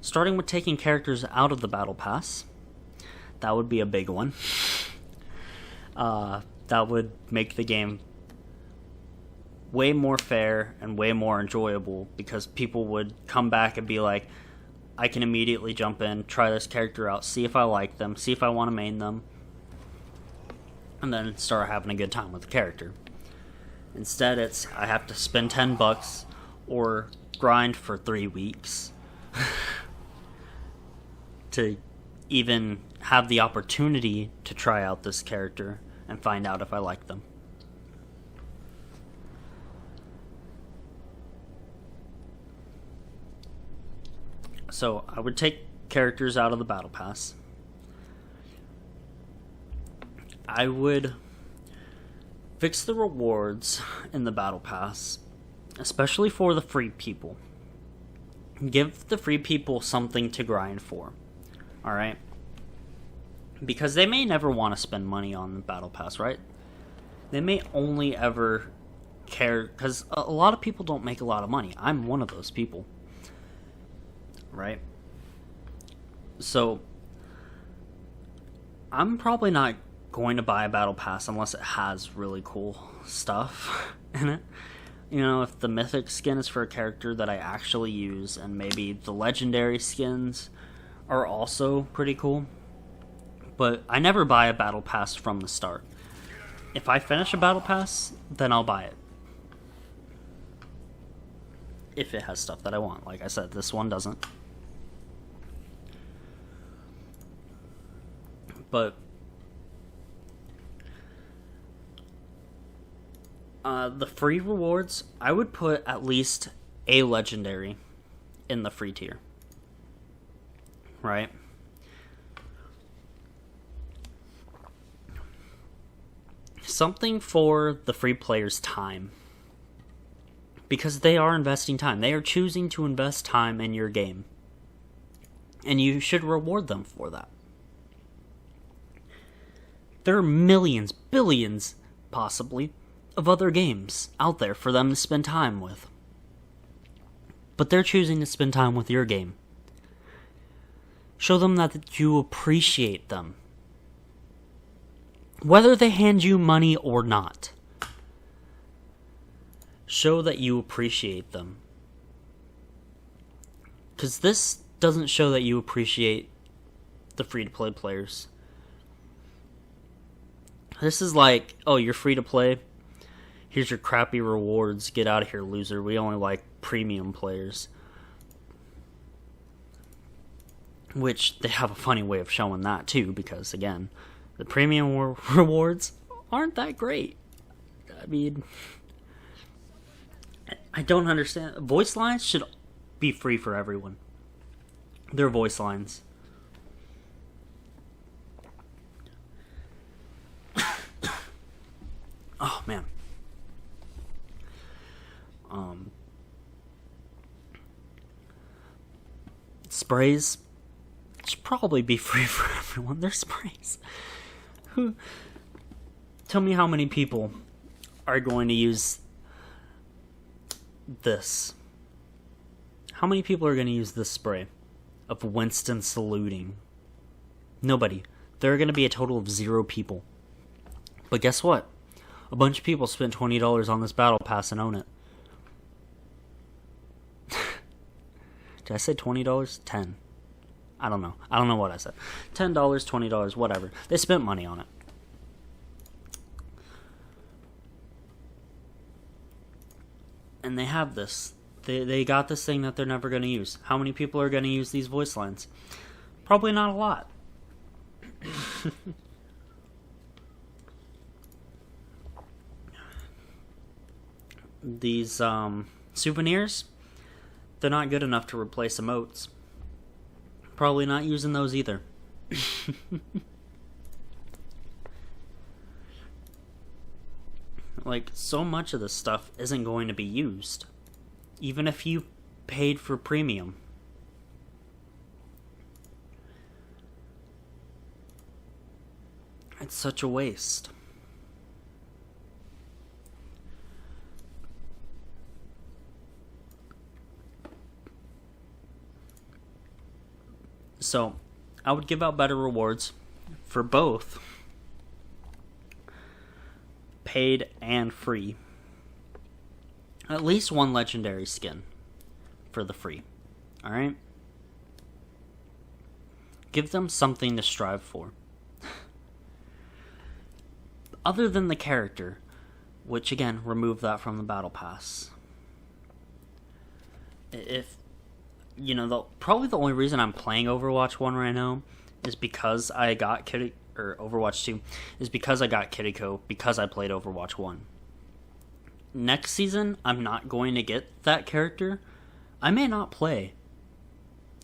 Starting with taking characters out of the Battle Pass. That would be a big one. That would make the game way more fair and way more enjoyable, because people would come back and be like, I can immediately jump in, try this character out, see if I like them, see if I want to main them, and then start having a good time with the character. Instead, it's I have to spend $10 or grind for 3 weeks to even have the opportunity to try out this character and find out if I like them. So I would take characters out of the Battle Pass. I would fix the rewards in the Battle Pass, especially for the free people. Give the free people something to grind for. Alright? Because they may never want to spend money on the Battle Pass, right? They may only ever care, because a lot of people don't make a lot of money. I'm one of those people. Right? So, I'm probably not going to buy a Battle Pass unless it has really cool stuff in it. You know, if the mythic skin is for a character that I actually use, and maybe the legendary skins are also pretty cool. But I never buy a Battle Pass from the start. If I finish a Battle Pass, then I'll buy it. If it has stuff that I want. Like I said, this one doesn't. But the free rewards, I would put at least a legendary in the free tier. Right? Something for the free players' time. Because they are investing time. They are choosing to invest time in your game. And you should reward them for that. There are millions, billions, possibly, of other games out there for them to spend time with. But they're choosing to spend time with your game. Show them that you appreciate them. Whether they hand you money or not. Show that you appreciate them. Because this doesn't show that you appreciate the free-to-play players. This is like, oh, you're free to play? Here's your crappy rewards. Get out of here, loser. We only like premium players. Which, they have a funny way of showing that, too, because, again, the premium rewards aren't that great. I mean, I don't understand. Voice lines should be free for everyone. They're voice lines. Oh, man. Sprays should probably be free for everyone. They're sprays. Tell me how many people are going to use this. How many people are going to use this spray of Winston saluting? Nobody. There are going to be a total of 0 people. But guess what? A bunch of people spent $20 on this battle pass and own it. Did I say $20? 10. I don't know. I don't know what I said. $10, $20, whatever. They spent money on it. And they have this. They got this thing that they're never going to use. How many people are going to use these voice lines? Probably not a lot. These souvenirs, they're not good enough to replace emotes. Probably not using those either. Like, so much of this stuff isn't going to be used. Even if you paid for premium. It's such a waste. So, I would give out better rewards for both paid and free. At least one legendary skin for the free. Alright? Give them something to strive for. Other than the character, which again, remove that from the battle pass. If you know, probably the only reason I'm playing Overwatch 1 right now is because I got Overwatch 2 is because I got Kiriko because I played Overwatch 1. Next season, I'm not going to get that character. I may not play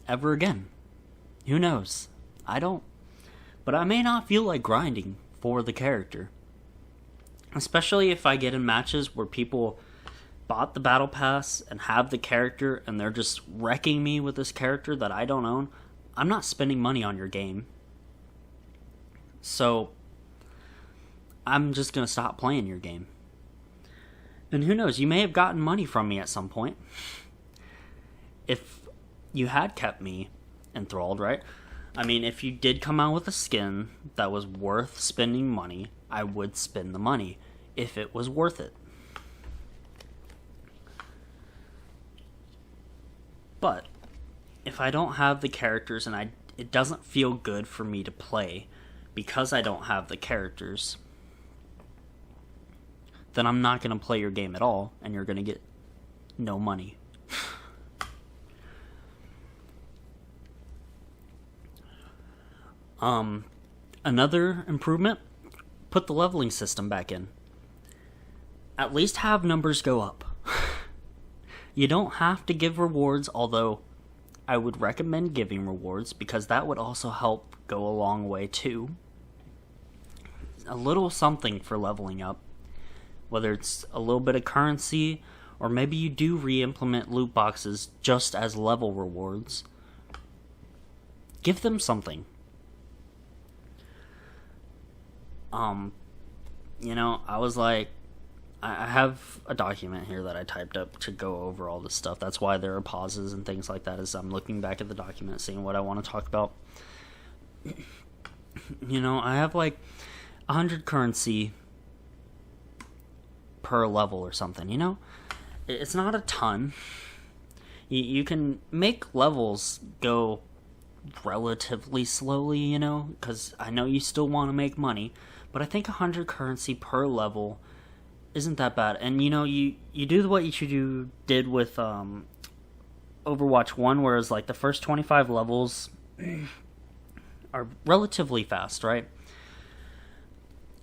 ever again. Who knows? I don't. But I may not feel like grinding for the character. Especially if I get in matches where people bought the battle pass and have the character and they're just wrecking me with this character that I don't own. I'm not spending money on your game. So I'm just going to stop playing your game. And who knows, you may have gotten money from me at some point. If you had kept me enthralled, right? I mean, if you did come out with a skin that was worth spending money, I would spend the money if it was worth it. But if I don't have the characters and it doesn't feel good for me to play because I don't have the characters, then I'm not going to play your game at all and you're going to get no money. Another improvement, put the leveling system back in. At least have numbers go up. You don't have to give rewards, although I would recommend giving rewards because that would also help go a long way too. A little something for leveling up, whether it's a little bit of currency or maybe you do re-implement loot boxes just as level rewards. Give them something. You know, I was like, I have a document here that I typed up to go over all this stuff. That's why there are pauses and things like that as I'm looking back at the document, seeing what I want to talk about. You know, I have like 100 currency per level or something, you know? It's not a ton. You can make levels go relatively slowly, you know, because I know you still want to make money, but I think 100 currency per level isn't that bad. And you know, you do what you did with Overwatch 1, whereas like the first 25 levels are relatively fast, right?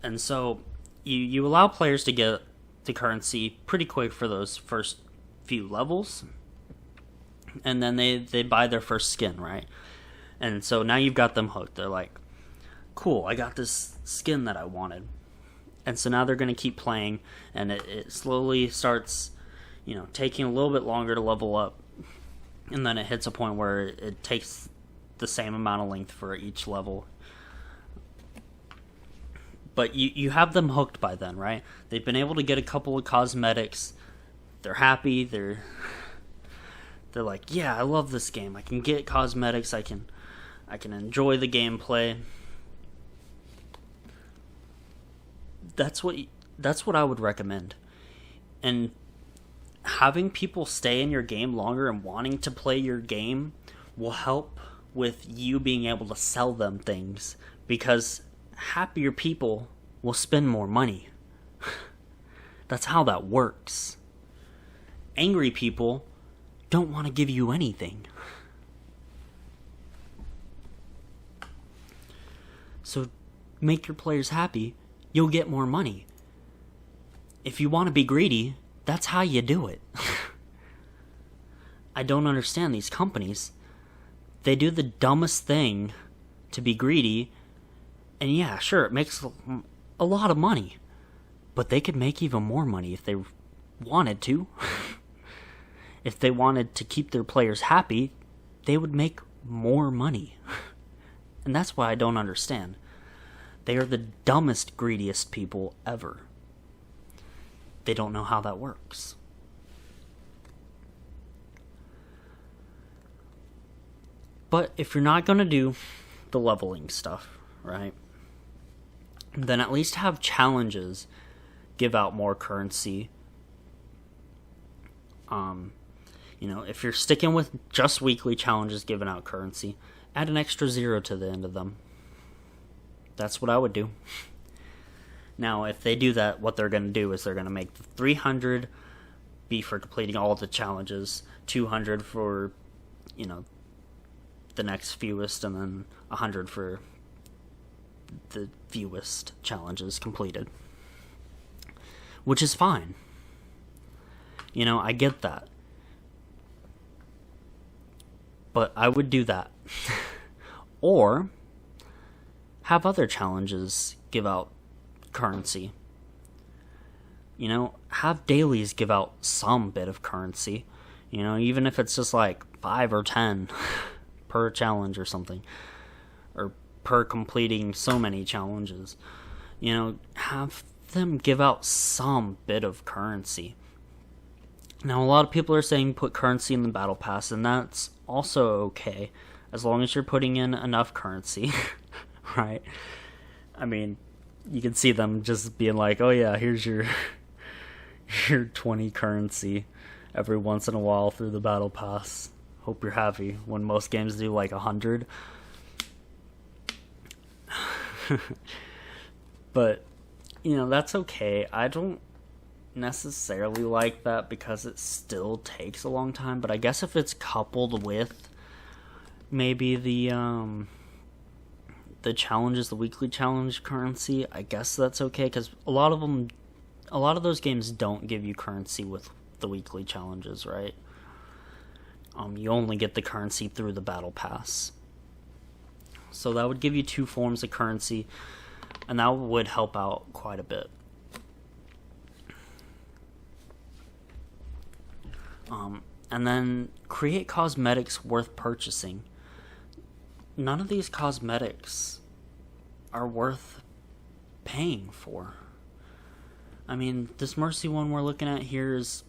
And so you allow players to get the currency pretty quick for those first few levels, and then they buy their first skin, right? And so now you've got them hooked. They're like, cool, I got this skin that I wanted. And so now they're going to keep playing, and it slowly starts, you know, taking a little bit longer to level up. And then it hits a point where it takes the same amount of length for each level. But you have them hooked by then, right? They've been able to get a couple of cosmetics. They're happy. They're like, yeah, I love this game. I can get cosmetics. I can enjoy the gameplay. That's what I would recommend. And having people stay in your game longer and wanting to play your game will help with you being able to sell them things, because happier people will spend more money. That's how that works. Angry people don't want to give you anything. So make your players happy, you'll get more money. If you want to be greedy, that's how you do it. I don't understand these companies. They do the dumbest thing to be greedy, and yeah, sure, it makes a lot of money, but they could make even more money if they wanted to. If they wanted to keep their players happy, they would make more money. And that's why I don't understand. They are the dumbest, greediest people ever. They don't know how that works. But if you're not going to do the leveling stuff, right, then at least have challenges give out more currency. You know, if you're sticking with just weekly challenges giving out currency, add an extra 0 to the end of them. That's what I would do. Now, if they do that, what they're going to do is they're going to make the 300 be for completing all the challenges, 200 for, you know, the next fewest, and then 100 for the fewest challenges completed. Which is fine. You know, I get that. But I would do that. Or have other challenges give out currency. You know, have dailies give out some bit of currency. You know, even if it's just like 5 or 10 per challenge or something. Or per completing so many challenges. You know, have them give out some bit of currency. Now, a lot of people are saying put currency in the battle pass, and that's also okay, as long as you're putting in enough currency, right? I mean, you can see them just being like, oh yeah, here's your 20 currency every once in a while through the battle pass. Hope you're happy, when most games do like 100. But, you know, that's okay. I don't necessarily like that because it still takes a long time, but I guess if it's coupled with maybe the challenges, the weekly challenge currency, I guess that's okay, because a lot of those games don't give you currency with the weekly challenges, right? You only get the currency through the battle pass, so that would give you 2 forms of currency, and that would help out quite a bit. And then create cosmetics worth purchasing. None of these cosmetics are worth paying for. I mean, this Mercy one we're looking at here is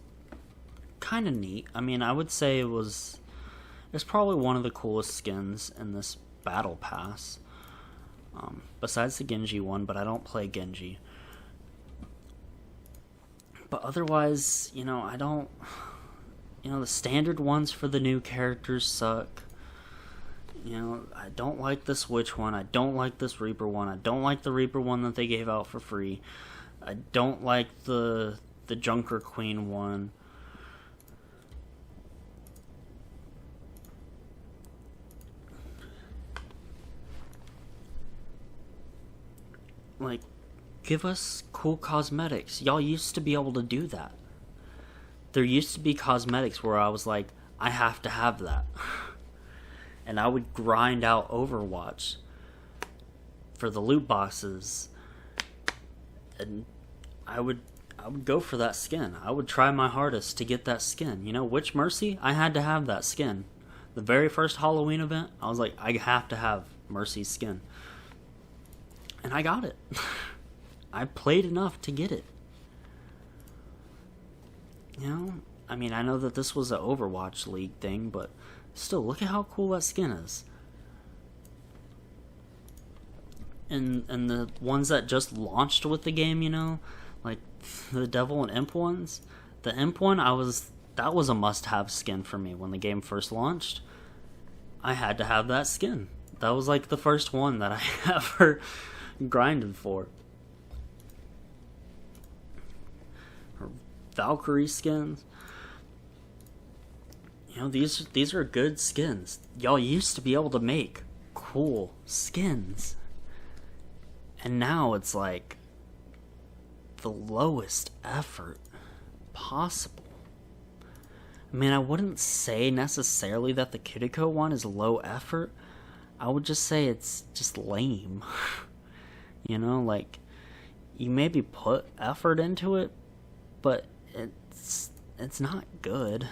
kind of neat. I mean, I would say it's probably one of the coolest skins in this battle pass. Besides the Genji one, but I don't play Genji. But otherwise, you know, I don't... You know, the standard ones for the new characters suck. You know, I don't like this Witch one. I don't like this Reaper one. I don't like the Reaper one that they gave out for free. I don't like the Junker Queen one. Like, give us cool cosmetics. Y'all used to be able to do that. There used to be cosmetics where I was like, I have to have that. And I would grind out Overwatch for the loot boxes. And I would go for that skin. I would try my hardest to get that skin. You know, Witch Mercy, I had to have that skin. The very first Halloween event, I was like, I have to have Mercy's skin. And I got it. I played enough to get it. You know, I mean, I know that this was an Overwatch League thing, but still, look at how cool that skin is. And the ones that just launched with the game, you know, like the Devil and Imp ones. The Imp one, that was a must-have skin for me when the game first launched. I had to have that skin. That was like the first one that I ever grinded for. Or Valkyrie skins. You know, these are good skins. Y'all used to be able to make cool skins. And now it's like the lowest effort possible. I mean, I wouldn't say necessarily that the Kiriko one is low effort. I would just say it's just lame. You know, like, you maybe put effort into it, but it's not good.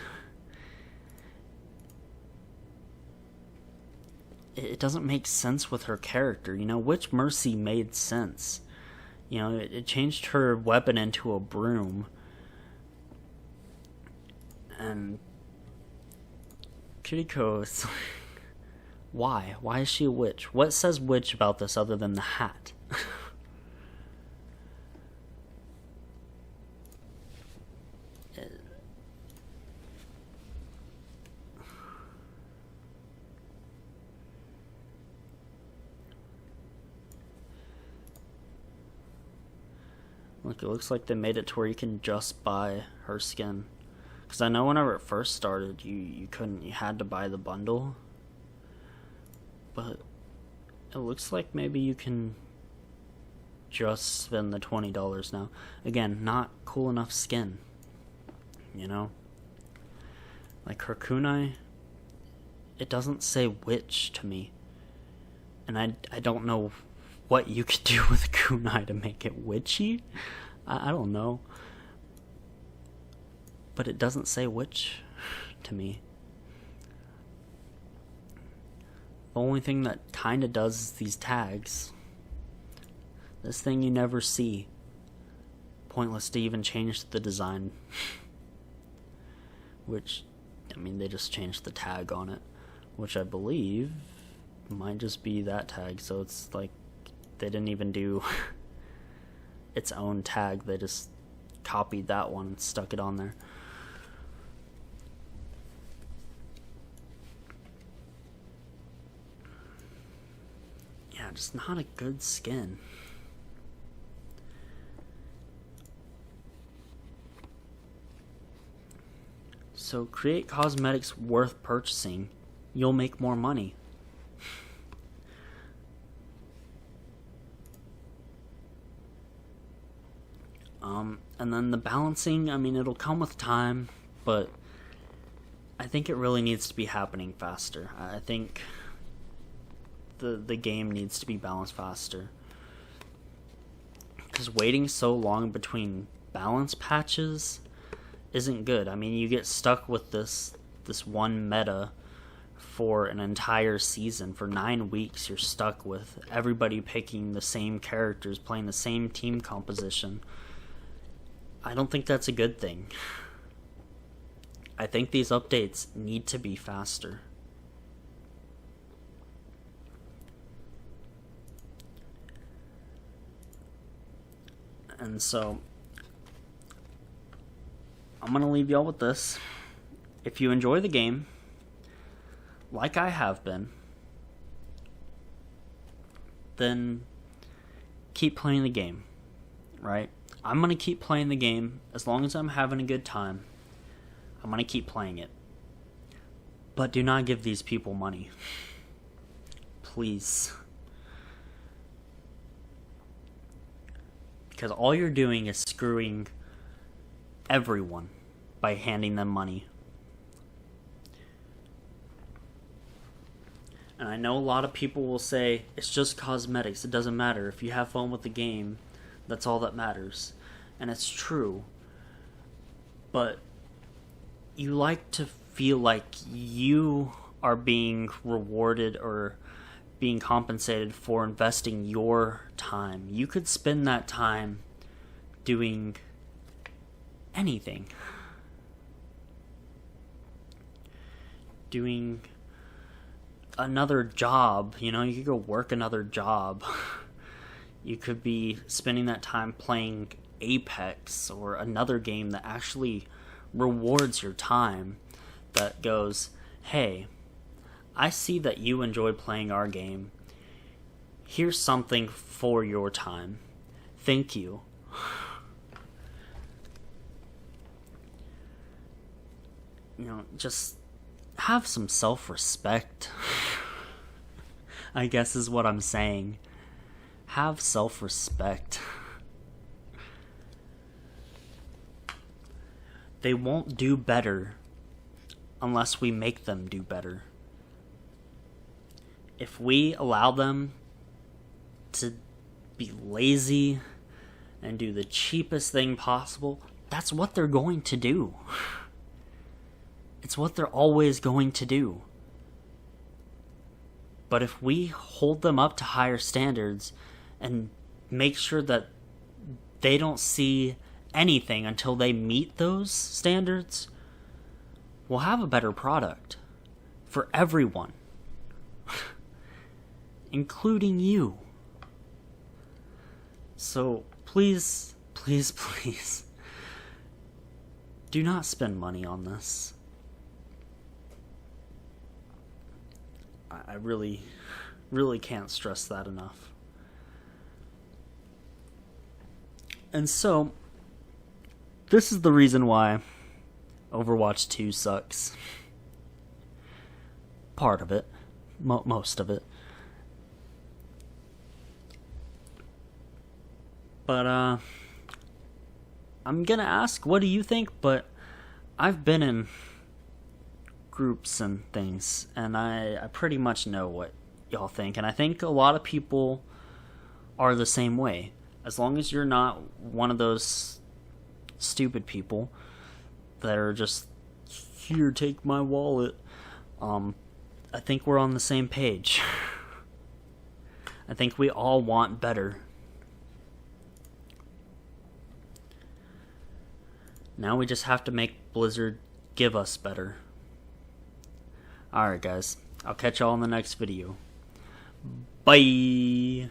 It doesn't make sense with her character. You know, Witch Mercy made sense. You know, it changed her weapon into a broom. And Kiriko is like, why? Why is she a witch? What says witch about this other than the hat? Look, it looks like they made it to where you can just buy her skin. Because I know whenever it first started, you couldn't, you had to buy the bundle. But it looks like maybe you can just spend the $20 now. Again, not cool enough skin. You know? Like her kunai, it doesn't say witch to me. And I don't know what you could do with a kunai to make it witchy. I don't know. But it doesn't say witch to me. The only thing that kinda does is these tags. This thing you never see. Pointless to even change the design. Which, I mean, they just changed the tag on it. Which I believe might just be that tag. So it's like, they didn't even do its own tag. They just copied that one and stuck it on there. Yeah, just not a good skin. So create cosmetics worth purchasing. You'll make more money. And then the balancing, I mean, it'll come with time, but I think it really needs to be happening faster. I think the game needs to be balanced faster. Because waiting so long between balance patches isn't good. I mean, you get stuck with this one meta for an entire season. For 9 weeks, you're stuck with everybody picking the same characters, playing the same team composition. I don't think that's a good thing. I think these updates need to be faster. And so, I'm going to leave y'all with this. If you enjoy the game, like I have been, then keep playing the game, right? I'm going to keep playing the game as long as I'm having a good time. I'm going to keep playing it. But do not give these people money. Please. Because all you're doing is screwing everyone by handing them money. And I know a lot of people will say, it's just cosmetics, it doesn't matter. If you have fun with the game, that's all that matters. And it's true. But you like to feel like you are being rewarded or being compensated for investing your time. You could spend that time doing anything. Doing another job, you could go work another job. You could be spending that time playing Apex or another game that actually rewards your time, that goes, hey, I see that you enjoy playing our game. Here's something for your time. Thank you. Just have some self-respect. I guess is what I'm saying. Have self-respect. They won't do better unless we make them do better. If we allow them to be lazy and do the cheapest thing possible, that's what they're going to do. It's what they're always going to do. But if we hold them up to higher standards and make sure that they don't see anything until they meet those standards, we'll have a better product for everyone, including you. So please, please, please, do not spend money on this. I really, really can't stress that enough. And so, this is the reason why Overwatch 2 sucks. Part of it. Most of it. But, I'm gonna ask, what do you think? But I've been in groups and things, and I pretty much know what y'all think. And I think a lot of people are the same way. As long as you're not one of those stupid people that are just, here, take my wallet. I think we're on the same page. I think we all want better. Now we just have to make Blizzard give us better. Alright guys, I'll catch y'all in the next video. Bye!